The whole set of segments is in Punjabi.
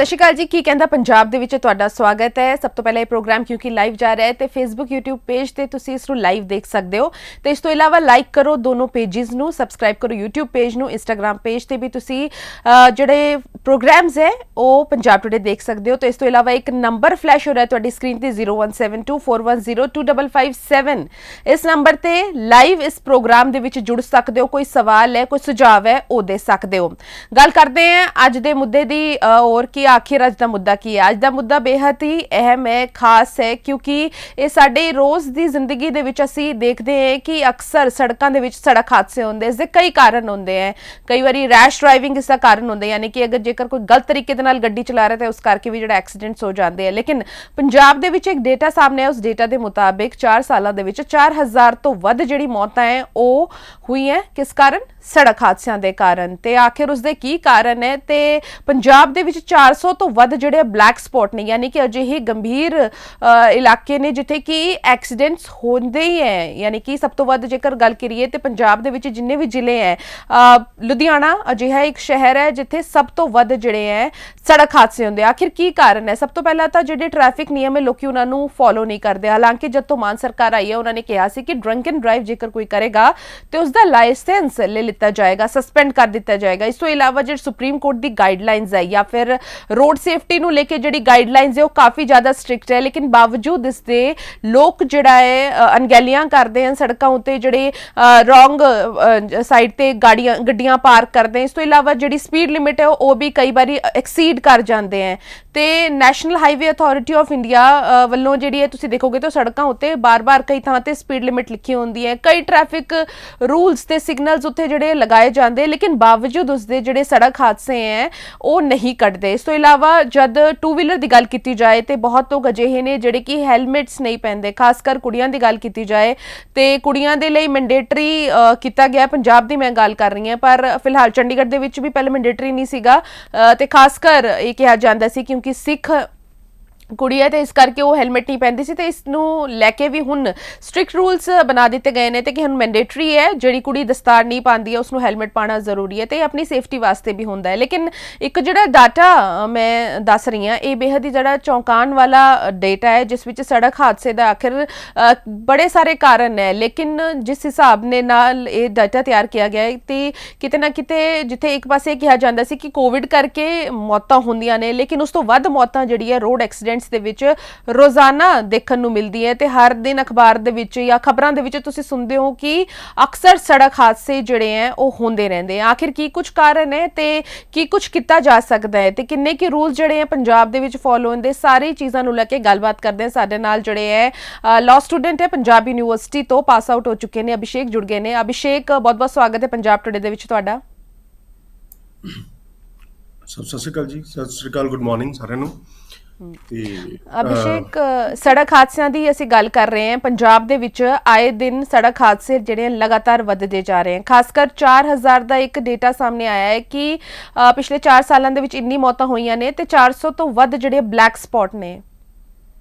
ਸਤਿ ਸ਼੍ਰੀ ਅਕਾਲ ਜੀ। ਕੀ ਕਹਿੰਦਾ ਪੰਜਾਬ ਦੇ ਵਿੱਚ ਤੁਹਾਡਾ ਸਵਾਗਤ ਹੈ। ਸਭ ਤੋਂ ਪਹਿਲਾਂ ਇਹ ਪ੍ਰੋਗਰਾਮ ਕਿਉਂਕਿ ਲਾਈਵ ਜਾ ਰਿਹਾ ਹੈ ਤੇ ਫੇਸਬੁੱਕ YouTube ਪੇਜ ਤੇ ਤੁਸੀਂ ਇਸ ਨੂੰ ਲਾਈਵ ਦੇਖ ਸਕਦੇ ਹੋ ਤੇ ਇਸ ਤੋਂ ਇਲਾਵਾ ਲਾਈਕ ਕਰੋ ਦੋਨੋਂ ਪੇजेस ਨੂੰ, ਸਬਸਕ੍ਰਾਈਬ ਕਰੋ YouTube ਪੇਜ ਨੂੰ, Instagram ਪੇਜ ਤੇ ਵੀ ਤੁਸੀਂ ਜਿਹੜੇ ਪ੍ਰੋਗਰਾਮਸ ਹੈ ਉਹ ਪੰਜਾਬ ਟੁਡੇ ਦੇਖ ਸਕਦੇ ਹੋ। ਤੇ ਇਸ ਤੋਂ ਇਲਾਵਾ ਇੱਕ ਨੰਬਰ ਫਲੈਸ਼ ਹੋ ਰਿਹਾ ਤੁਹਾਡੀ ਸਕਰੀਨ ਤੇ 017241025557 ਇਸ ਨੰਬਰ ਤੇ ਲਾਈਵ ਇਸ ਪ੍ਰੋਗਰਾਮ ਦੇ ਵਿੱਚ ਜੁੜ ਸਕਦੇ ਹੋ। ਕੋਈ ਸਵਾਲ ਹੈ, ਕੋਈ ਸੁਝਾਅ ਹੈ, ਉਹ ਦੇ ਸਕਦੇ ਹੋ। ਗੱਲ ਕਰਦੇ ਹਾਂ ਅੱਜ ਦੇ ਮੁੱਦੇ ਦੀ और कि आखिर अज का मुद्दा की है। अज का मुद्दा बेहद ही अहम है, खास है क्योंकि ये साडे रोज़ की जिंदगी दे विच असीं देखते हैं कि अक्सर सड़कों के विच सड़क हादसे होंदे। इसके कई कारण होंदे हैं। कई बारी रैश ड्राइविंग इसका कारण होंदे, यानी कि अगर जेकर कोई गलत तरीके दे नाल गड्डी चला रहा है तो उस करके भी जिहड़े एक्सीडेंट्स हो जाते हैं। लेकिन पंजाब दे विच एक डेटा सामने है, उस डेटा के मुताबिक 4 सालों दे विच 4000 तो वध जिहड़ी मौतां है वो हुई हैं। किस कारण? सड़क हादसिਆਂ ਦੇ ਕਾਰਨ। ਤੇ ਆਖਿਰ ਉਸਦੇ ਕੀ ਕਾਰਨ ਹੈ ਤੇ ਪੰਜਾਬ ਦੇ ਵਿੱਚ 400 ਤੋਂ ਵੱਧ ਜਿਹੜੇ ਬਲੈਕ ਸਪੌਟ ਨੇ, ਯਾਨੀ ਕਿ ਅਜਿਹੇ ਗੰਭੀਰ ਇਲਾਕੇ ਨੇ ਜਿੱਥੇ ਕਿ ਐਕਸੀਡੈਂਟਸ ਹੁੰਦੇ ਹੀ ਹੈ। ਯਾਨੀ ਕਿ ਸਭ ਤੋਂ ਵੱਧ ਜੇਕਰ ਗੱਲ ਕਰੀਏ ਤੇ ਪੰਜਾਬ ਦੇ ਵਿੱਚ ਜਿੰਨੇ ਵੀ ਜ਼ਿਲ੍ਹੇ ਹੈ, ਲੁਧਿਆਣਾ ਅਜਿਹਾ ਇੱਕ ਸ਼ਹਿਰ ਹੈ ਜਿੱਥੇ ਸਭ ਤੋਂ ਵੱਧ ਜਿਹੜੇ ਹੈ ਸੜਕ ਹਾਦਸੇ ਹੁੰਦੇ। ਆਖਿਰ ਕੀ ਕਾਰਨ ਹੈ? ਸਭ ਤੋਂ ਪਹਿਲਾਂ ਤਾਂ ਜਿਹੜੇ ਟ੍ਰੈਫਿਕ ਨਿਯਮ ਹੈ ਲੋਕੀ ਉਹਨਾਂ ਨੂੰ ਫੋਲੋ ਨਹੀਂ ਕਰਦੇ। ਹਾਲਾਂਕਿ ਜਦ ਤੋਂ ਮਾਨ ਸਰਕਾਰ ਆਈ ਹੈ ਉਹਨਾਂ ਨੇ ਕਿਹਾ ਸੀ ਕਿ ਡਰੰਕ ਐਂਡ ਡਰਾਈਵ ਜੇਕਰ ਕੋਈ ਕਰੇਗਾ ਤੇ ਉਸਦਾ ਲਾਇਸੈਂਸ ਲੈ लिता जाएगा, सस्पेंड कर दिता जाएगा। इस तो इलावा जो सुप्रीम कोर्ट की गाइडलाइंस है या फिर रोड सेफ्टी को लेके जी गाइडलाइंस है वो काफ़ी ज़्यादा स्ट्रिक्ट है, लेकिन बावजूद इसके लोग जोड़ा है अनगैलियां करते हैं सड़कों उत्ते, जोड़े रोंग साइड ते गाड़ियां गड्डियां पार्क करते हैं। इस तो इलावा जी स्पीड लिमिट है वो भी कई बार एक्सीड कर जाते हैं। तो national highway authority of India वालों जी है तुसीं देखोगे तो सड़कों उत्ते बार बार कई थां ते स्पीड लिमिट लिखी होंदी है, कई ट्रैफिक रूल्स ते सिग्नल्स उत्ते ਜਿਹੜੇ ਲਗਾਏ ਜਾਂਦੇ, लेकिन बावजूद उसके ਜਿਹੜੇ सड़क हादसे हैं वो नहीं कटते। इस तो इलावा जब टू व्हीलर की गल की जाए तो बहुत लोग अजिहे ने ਜਿਹੜੇ कि हैलमेट्स नहीं पहनते, खासकर कुड़ियां की गल की जाए तो कुड़ियां दे लई मैंडेटरी किया गया। पंजाब की मैं गल कर रही हूँ, पर फिलहाल चंडीगढ़ दे विच भी पहले मैंडेटरी नहीं सीगा ते खासकर ये कहा जाता सी क्योंकि सिख कुड़ी है तो इस करके वो हैलमेट नहीं पहनती सी। तो इसनूं लैके भी हुण स्ट्रिक्ट रूल्स बना दिते गए हैं कि हुण मैंडेटरी है, जिहड़ी कुड़ी दस्तार नहीं पाती है उसनूं हैलमेट पाना जरूरी है, तो अपनी सेफ्टी वास्ते भी हुंदा है। लेकिन एक जिहड़ा डाटा मैं दस रही हाँ ये बेहद ही जिहड़ा चौंकाण वाला डेटा है जिस विच सड़क हादसे का आखिर बड़े सारे कारण है। लेकिन जिस हिसाब ने नाल ये डाटा तैयार किया गया है तो किते ना किते जिथे एक पासे कहा जाता सी कि कोविड करके मौतां होंदियां ने, लेकिन उस तो वध मौतां जिहड़ी है रोड एक्सीडेंट ਦੇ ਵਿੱਚ ਰੋਜ਼ਾਨਾ ਦੇਖਣ ਨੂੰ ਮਿਲਦੀ ਹੈ। ਤੇ ਹਰ ਦਿਨ ਅਖਬਾਰ ਦੇ ਵਿੱਚ ਜਾਂ ਖਬਰਾਂ ਦੇ ਵਿੱਚ ਤੁਸੀਂ ਸੁਣਦੇ ਹੋ ਕਿ ਅਕਸਰ ਸੜਕ ਹਾਦਸੇ ਜਿਹੜੇ ਹੈ ਉਹ ਹੁੰਦੇ ਰਹਿੰਦੇ ਆ। ਆਖਿਰ ਕੀ ਕੁਝ ਕਾਰਨ ਹੈ ਤੇ ਕੀ ਕੁਝ ਕੀਤਾ ਜਾ ਸਕਦਾ ਹੈ ਤੇ ਕਿੰਨੇ ਕੀ ਰੂਲ ਜਿਹੜੇ ਹੈ ਪੰਜਾਬ ਦੇ ਵਿੱਚ ਫੋਲੋ ਹੁੰਦੇ, ਸਾਰੀ ਚੀਜ਼ਾਂ ਨੂੰ ਲੈ ਕੇ ਗੱਲਬਾਤ ਕਰਦੇ ਹਾਂ। ਸਾਡੇ ਨਾਲ ਜਿਹੜੇ ਹੈ ਲਾਅ ਸਟੂਡੈਂਟ ਹੈ ਪੰਜਾਬ ਯੂਨੀਵਰਸਿਟੀ ਤੋਂ ਪਾਸ ਆਊਟ ਹੋ ਚੁੱਕੇ ਨੇ, ਅਭਿਸ਼ੇਕ ਜੁੜ ਗਏ ਨੇ। ਅਭਿਸ਼ੇਕ ਬਹੁਤ ਬਹੁਤ ਸਵਾਗਤ ਹੈ ਪੰਜਾਬ ਟੁਡੇ ਦੇ ਵਿੱਚ ਤੁਹਾਡਾ। ਸਤਿ ਸ਼੍ਰੀ ਅਕਾਲ ਜੀ। ਸਤਿ ਸ਼੍ਰੀ ਅਕਾਲ, ਗੁੱਡ ਮਾਰਨਿੰਗ ਸਾਰਿਆਂ ਨੂੰ। ਅਭਿਸ਼ੇਕ, ਸੜਕ ਹਾਦਸਿਆਂ ਦੀ ਅਸੀਂ ਗੱਲ ਕਰ ਰਹੇ ਹਾਂ। ਪੰਜਾਬ ਦੇ ਵਿੱਚ ਆਏ ਦਿਨ ਸੜਕ ਹਾਦਸੇ ਜਿਹੜੇ ਲਗਾਤਾਰ ਵੱਧਦੇ ਜਾ ਰਹੇ ਹਨ। ਖਾਸਕਰ 4000 ਦਾ ਇੱਕ ਡੇਟਾ ਸਾਹਮਣੇ ਆਇਆ ਹੈ ਕਿ ਪਿਛਲੇ 4 ਸਾਲਾਂ ਦੇ ਵਿੱਚ ਇੰਨੀ ਮੌਤਾਂ ਹੋਈਆਂ ਨੇ ਤੇ 400 ਤੋਂ ਵੱਧ ਜਿਹੜੇ ਬਲੈਕ ਸਪੌਟ ਨੇ।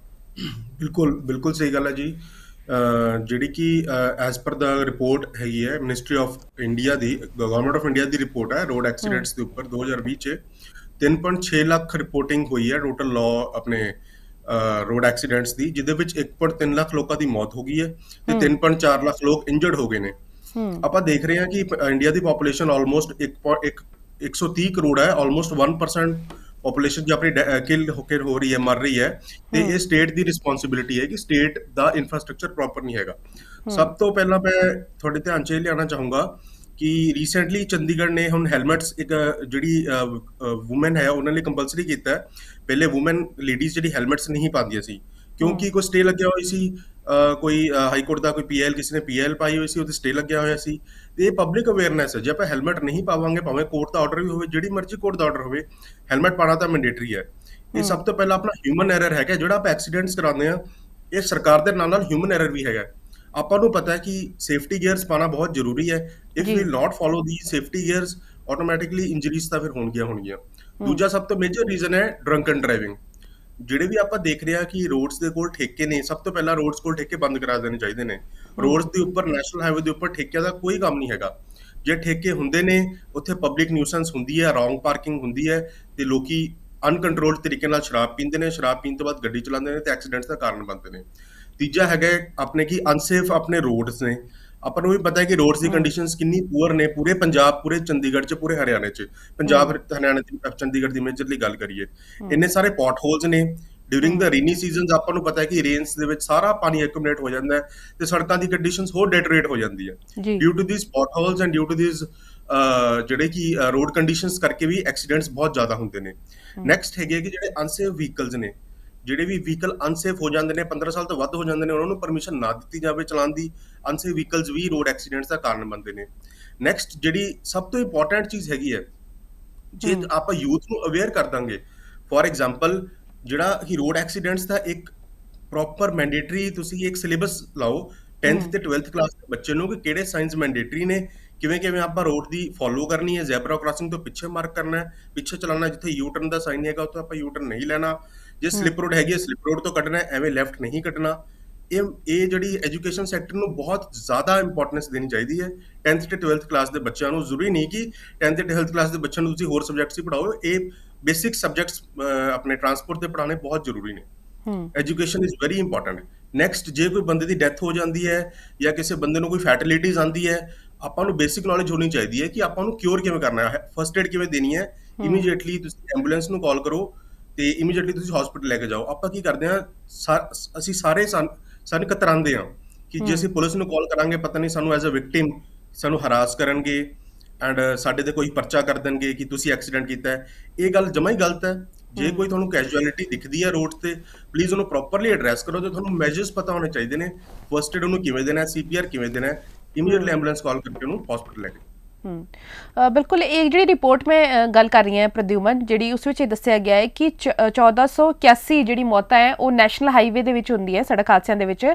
ਬਿਲਕੁਲ ਸਹੀ ਗੱਲ ਹੈ ਜੀ। ਜਿਹੜੀ ਕਿ ਐਜ਼ ਪਰ ਦਾ ਰਿਪੋਰਟ ਹੈਗੀ ਹੈ ministry of India the, government of India the report ਹੈ ਰੋਡ ਐਕਸੀਡੈਂਟਸ ਦੇ ਉੱਪਰ 2020 ਚ 3.6 ਲੱਖ ਰਿਪੋਰਟਿੰਗ ਹੋਈ ਹੈ ਟੋਟਲ ਲਾਅ ਆਪਣੇ ਰੋਡ ਐਕਸੀਡੈਂਟਸ ਦੀ, ਜਿਹਦੇ ਵਿੱਚ 1.3 ਲੱਖ ਲੋਕਾਂ ਦੀ ਮੌਤ ਹੋ ਗਈ ਹੈ ਤੇ 3.4 ਲੱਖ ਲੋਕ ਇੰਜਰਡ ਹੋ ਗਏ ਨੇ। ਆਪਾਂ ਦੇਖ ਰਹੇ ਹਾਂ ਕਿ ਇੰਡੀਆ ਦੀ ਪੋਪੂਲੇਸ਼ਨ ਆਲਮੋਸਟ 130 ਕਰੋੜ ਹੈ, ਆਲਮੋਸਟ 1% ਪੋਪੂਲੇਸ਼ਨ ਜੋ ਆਪਣੀ ਕਿਲ ਹੋ ਰਹੀ ਹੈ, ਮਰ ਰਹੀ ਹੈ। ਤੇ ਇਹ ਸਟੇਟ ਦੀ ਰਿਸਪੌਂਸਿਬਿਲਿਟੀ ਹੈ ਕਿ ਸਟੇਟ ਦਾ ਇਨਫਰਾਸਟ੍ਰਕਚਰ ਪ੍ਰੋਪਰ ਨਹੀਂ ਹੈਗਾ। ਸਭ ਤੋਂ ਪਹਿਲਾਂ ਮੈਂ ਤੁਹਾਡੇ ਧਿਆਨ 'ਚ ਇਹ ਲਿਆਉਣਾ ਚਾਹੂੰਗਾ ਕਿ ਰੀਸੈਂਟਲੀ ਚੰਡੀਗੜ੍ਹ ਨੇ ਹੁਣ ਹੈਲਮਟਸ ਇੱਕ ਜਿਹੜੀ ਵੂਮਨ ਹੈ ਉਹਨਾਂ ਲਈ ਕੰਪਲਸਰੀ ਕੀਤਾ ਹੈ। ਪਹਿਲੇ ਵੂਮਨ ਲੇਡੀਜ਼ ਜਿਹੜੀ ਹੈਲਮਟਸ ਨਹੀਂ ਪਾਉਂਦੀਆਂ ਸੀ ਕਿਉਂਕਿ ਕੋਈ ਸਟੇ ਲੱਗਿਆ ਹੋਈ ਸੀ, ਕੋਈ ਹਾਈ ਕੋਰਟ ਦਾ ਕੋਈ PL ਕਿਸੇ ਨੇ PL ਪਾਈ ਹੋਈ ਸੀ, ਉਹਦੇ ਸਟੇ ਲੱਗਿਆ ਹੋਇਆ ਸੀ। ਤੇ ਇਹ ਪਬਲਿਕ ਅਵੇਅਰਨੈਸ ਹੈ। ਜੇ ਆਪਾਂ ਹੈਲਮਟ ਨਹੀਂ ਪਾਵਾਂਗੇ, ਭਾਵੇਂ ਕੋਰਟ ਦਾ ਆਰਡਰ ਵੀ ਹੋਵੇ, ਜਿਹੜੀ ਮਰਜ਼ੀ ਕੋਰਟ ਦਾ ਆਰਡਰ ਹੋਵੇ, ਹੈਲਮਟ ਪਾਉਣਾ ਤਾਂ ਮੈਂਡੇਟਰੀ ਹੈ। ਇਹ ਸਭ ਤੋਂ ਪਹਿਲਾਂ ਆਪਣਾ ਹਿਊਮਨ ਐਰਰ ਹੈਗਾ। ਜਿਹੜਾ ਆਪਾਂ ਐਕਸੀਡੈਂਟਸ ਕਰਾਉਂਦੇ ਹਾਂ ਇਹ ਸਰਕਾਰ ਦੇ ਨਾਲ ਨਾਲ ਹਿਊਮਨ ਐਰਰ ਵੀ ਹੈਗਾ। ਆਪਾਂ ਨੂੰ ਪਤਾ ਹੈ ਕਿ ਸੇਫਟੀ ਗੀਅਰਸ ਪਾਉਣਾ ਬਹੁਤ ਜ਼ਰੂਰੀ ਹੈ। If we not follow the safety ਗੀਅਰਸ automatically injuries ਤਾਂ ਫਿਰ ਹੋਣਗੀਆਂ। ਦੂਜਾ ਸਭ ਤੋਂ ਮੇਜਰ ਰੀਜ਼ਨ ਹੈ ਡਰੰਕ ਐਂਡ ਡਰਾਈਵਿੰਗ। ਜਿਹੜੇ ਵੀ ਆਪਾਂ ਦੇਖ ਰਹੇ ਹਾਂ ਕਿ ਰੋਡਸ ਦੇ ਕੋਲ ਠੇਕੇ ਨੇ, ਸਭ ਤੋਂ ਪਹਿਲਾਂ ਰੋਡਸ ਕੋਲ ਠੇਕੇ ਬੰਦ ਕਰਾ ਦੇਣੇ ਚਾਹੀਦੇ ਨੇ। ਰੋਡਸ ਦੇ ਉੱਪਰ, ਨੈਸ਼ਨਲ ਹਾਈਵੇ ਦੇ ਉੱਪਰ ਠੇਕਿਆਂ ਦਾ ਕੋਈ ਕੰਮ ਨਹੀਂ ਹੈਗਾ। ਜੇ ਠੇਕੇ ਹੁੰਦੇ ਨੇ ਉੱਥੇ ਪਬਲਿਕ ਨਿਊਸੈਂਸ ਹੁੰਦੀ ਹੈ, ਰੌਂਗ ਪਾਰਕਿੰਗ ਹੁੰਦੀ ਹੈ ਤੇ ਲੋਕੀ ਅਨਕੰਟਰੋਲਡ ਤਰੀਕੇ ਨਾਲ ਸ਼ਰਾਬ ਪੀਂਦੇ ਨੇ, ਸ਼ਰਾਬ ਪੀਣ ਤੋਂ ਬਾਅਦ ਗੱਡੀ ਚਲਾਉਂਦੇ ਨੇ ਤੇ ਐਕਸੀਡੈਂਟਸ ਦਾ ਕਾਰਨ ਬਣਦੇ ਨੇ। ਤੀਜਾ ਹੈਗਾ ਆਪਣੇ ਕੀ ਅਨਸੇਫ ਆਪਣੇ ਰੋਡਸ ਨੇ। ਆਪਾਂ ਨੂੰ ਵੀ ਪਤਾ ਹੈ ਕਿ ਰੋਡਸ ਦੀ ਕੰਡੀਸ਼ਨਸ ਕਿੰਨੀ ਪੂਅਰ ਨੇ ਪੂਰੇ ਪੰਜਾਬ, ਪੂਰੇ ਚੰਡੀਗੜ੍ਹ 'ਚ, ਪੂਰੇ ਹਰਿਆਣੇ 'ਚ। ਪੰਜਾਬ, ਹਰਿਆਣਾ ਤੇ ਚੰਡੀਗੜ੍ਹ ਦੀ ਮੇਜਰਲੀ ਗੱਲ ਕਰੀਏ, ਇੰਨੇ ਸਾਰੇ ਪੋਟ ਹੋਲਸ ਨੇ। ਡਿਊਰਿੰਗ ਦ ਰੇਨੀ ਸੀਜ਼ਨਸ ਆਪਾਂ ਨੂੰ ਪਤਾ ਹੈ ਕਿ ਰੇਨਸ ਦੇ ਵਿੱਚ ਸਾਰਾ ਪਾਣੀ ਐਕੂਮੂਲੇਟ ਹੋ ਜਾਂਦਾ ਹੈ ਤੇ ਸੜਕਾਂ ਦੀ ਕੰਡੀਸ਼ਨਸ ਹੋਰ ਡੈਟਰੇਟ ਹੋ ਜਾਂਦੀ ਹੈ ਜੀ due to these potholes and due to these ਜਿਹੜੇ ਕਿ ਰੋਡ ਕੰਡੀਸ਼ਨਸ ਕਰਕੇ ਵੀ ਐਕਸੀਡੈਂਟਸ ਬਹੁਤ ਜ਼ਿਆਦਾ ਹੁੰਦੇ ਨੇ। ਨੈਕਸਟ ਹੈਗੇ ਕਿ ਜਿਹੜੇ ਅਨਸੇਫ ਵਹੀਕਲਸ ਨੇ, ਜਿਹੜੇ ਵੀ ਵਹੀਕਲ ਅਨਸੇਫ ਹੋ ਜਾਂਦੇ ਨੇ, 15 ਸਾਲ ਤੋਂ ਵੱਧ ਹੋ ਜਾਂਦੇ ਨੇ, ਉਹਨਾਂ ਨੂੰ ਪਰਮਿਸ਼ਨ ਨਾ ਦਿੱਤੀ ਜਾਵੇ ਚਲਾਉਣ ਦੀ। ਅਨਸੇਫ ਵਹੀਕਲਸ ਵੀ ਰੋਡ ਐਕਸੀਡੈਂਟਸ ਦਾ ਕਾਰਨ ਬਣਦੇ ਨੇ। ਨੈਕਸਟ ਜਿਹੜੀ ਸਭ ਤੋਂ ਇੰਪੋਰਟੈਂਟ ਚੀਜ਼ ਹੈਗੀ ਹੈ, ਜੇ ਆਪਾਂ ਯੂਥ ਨੂੰ ਅਵੇਅਰ ਕਰ ਦਾਂਗੇ। ਫੋਰ ਐਗਜ਼ਾਮਪਲ, ਜਿਹੜਾ ਕਿ ਰੋਡ ਐਕਸੀਡੈਂਟਸ ਦਾ ਇੱਕ ਪ੍ਰੋਪਰ ਮੈਂਡੇਟਰੀ ਤੁਸੀਂ ਇੱਕ ਸਿਲੇਬਸ ਲਾਓ 10th ਤੇ 12th ਕਲਾਸ ਦੇ ਬੱਚੇ ਨੂੰ, ਕਿ ਕਿਹੜੇ ਸਾਇੰਸ ਮੈਂਡੇਟਰੀ ਨੇ, ਕਿਵੇਂ ਕਿਵੇਂ ਆਪਾਂ ਰੋਡ ਦੀ ਫੋਲੋ ਕਰਨੀ ਹੈ, ਜ਼ੈਬਰਾ ਕ੍ਰਾਸਿੰਗ ਤੋਂ ਪਿੱਛੇ ਮਾਰਕ ਕਰਨਾ ਹੈ, ਪਿੱਛੇ ਚਲਾਉਣਾ, ਜਿੱਥੇ ਯੂ ਟਰਨ ਦਾ ਸਾਈਨ ਹੈਗਾ ਉੱਥੇ ਆਪਾਂ ਯੂ ਟਰਨ ਨਹੀਂ ਲੈਣਾ, ਜੇ ਸਲਿੱਪ ਰੋਡ ਹੈਗੀ ਹੈ ਸਲਿੱਪ ਰੋਡ ਤੋਂ ਕੱਢਣਾ, ਐਵੇਂ ਲੈਫਟ ਨਹੀਂ ਕੱਢਣਾ। ਇਹ ਜਿਹੜੀ ਐਜੂਕੇਸ਼ਨ ਸੈਕਟਰ ਨੂੰ ਬਹੁਤ ਜ਼ਿਆਦਾ ਇੰਪੋਰਟੈਂਸ ਦੇਣੀ ਚਾਹੀਦੀ ਹੈ 10th ਤੇ 12th ਕਲਾਸ ਦੇ ਬੱਚਿਆਂ ਨੂੰ। ਜ਼ਰੂਰੀ ਨਹੀਂ ਕਿ 10th ਤੇ 12th ਕਲਾਸ ਦੇ ਬੱਚਿਆਂ ਨੂੰ ਤੁਸੀਂ ਹੋਰ ਸਬਜੈਕਟਸ ਹੀ ਪੜ੍ਹਾਓ, ਇਹ ਬੇਸਿਕ ਸਬਜੈਕਟਸ ਆਪਣੇ ਟਰਾਂਸਪੋਰਟ ਦੇ ਪੜ੍ਹਾਉਣੇ ਬਹੁਤ ਜ਼ਰੂਰੀ ਨੇ। Education is very important. Next, ਜੇ ਕੋਈ ਬੰਦੇ ਦੀ ਡੈਥ ਹੋ ਜਾਂਦੀ ਹੈ ਜਾਂ ਕਿਸੇ ਬੰਦੇ ਨੂੰ ਕੋਈ ਫੈਟਿਲਿਟੀਜ਼ ਆਉਂਦੀ ਹੈ, ਆਪਾਂ ਨੂੰ ਬੇਸਿਕ ਨੌਲੇਜ ਹੋਣੀ ਚਾਹੀਦੀ ਹੈ ਕਿ ਆਪਾਂ ਨੂੰ ਕਿਉਰ ਕਿਵੇਂ ਕਰਨਾ ਹੈ, ਫਸਟ ਏਡ ਕਿਵੇਂ ਦੇਣੀ ਹੈ। ਇਮੀਡੀਏਟਲੀ ਤੁਸੀਂ ਐਂਬੂਲੈਂਸ ਨੂੰ ਕਾਲ ਕਰੋ ਤੇ ਇਮੀਡੀਏਟਲੀ ਤੁਸੀਂ ਹਸਪੀਟਲ ਲੈ ਕੇ ਜਾਓ। ਆਪਾਂ ਕੀ ਕਰਦੇ ਹਾਂ, ਅਸੀਂ ਸਾਰੇ ਸਾਨੂੰ ਕਤਰਾਉਂਦੇ ਹਾਂ ਕਿ ਜੇ ਅਸੀਂ ਪੁਲਿਸ ਨੂੰ ਕਾਲ ਕਰਾਂਗੇ, ਪਤਾ ਨਹੀਂ ਸਾਨੂੰ ਐਜ਼ ਅ ਵਿਕਟਿਮ ਸਾਨੂੰ ਹਰਾਸ ਕਰਨਗੇ ਐਂਡ ਸਾਡੇ ਤੇ ਕੋਈ ਪਰਚਾ ਕਰ ਦੇਣਗੇ ਕਿ ਤੁਸੀਂ ਐਕਸੀਡੈਂਟ ਕੀਤਾ ਹੈ। ਇਹ ਗੱਲ ਜਮਾਂ ਹੀ ਗਲਤ ਹੈ। ਜੇ ਕੋਈ ਤੁਹਾਨੂੰ ਕੈਜੂਅਲਿਟੀ ਦਿਖਦੀ ਹੈ ਰੋਡ ਤੇ, ਪਲੀਜ਼ ਉਹਨੂੰ ਪ੍ਰੋਪਰਲੀ ਐਡਰੈਸ ਕਰੋ ਤੇ ਤੁਹਾਨੂੰ ਮੈਜਰਸ ਪਤਾ ਹੋਣੇ ਚਾਹੀਦੇ ਨੇ। ਫਸਟ ਏਡ ਉਹਨੂੰ ਕਿਵੇਂ ਦੇਣਾ, CPR ਕਿਵੇਂ ਦੇਣਾ ਹੈ, ਇਮੀਡੀਏਟਲੀ ਐਂਬੂਲੈਂਸ ਕਾਲ ਕਰਕੇ ਉਹਨੂੰ ਹਸਪੀਟਲ ਲੈ ਕੇ। ਬਿਲਕੁਲ, ਇਹ ਜਿਹੜੀ ਰਿਪੋਰਟ ਮੈਂ ਗੱਲ ਕਰ ਰਹੀ ਹਾਂ ਪ੍ਰਦਿਊਮਨ, ਜਿਹੜੀ ਉਸ ਵਿੱਚ ਇਹ ਦੱਸਿਆ ਗਿਆ ਹੈ ਕਿ 1481 ਜਿਹੜੀ ਮੌਤਾਂ ਹੈ ਉਹ ਨੈਸ਼ਨਲ ਹਾਈਵੇ ਦੇ ਵਿੱਚ ਹੁੰਦੀ ਹੈ, ਸੜਕ ਹਾਦਸਿਆਂ ਦੇ ਵਿੱਚ,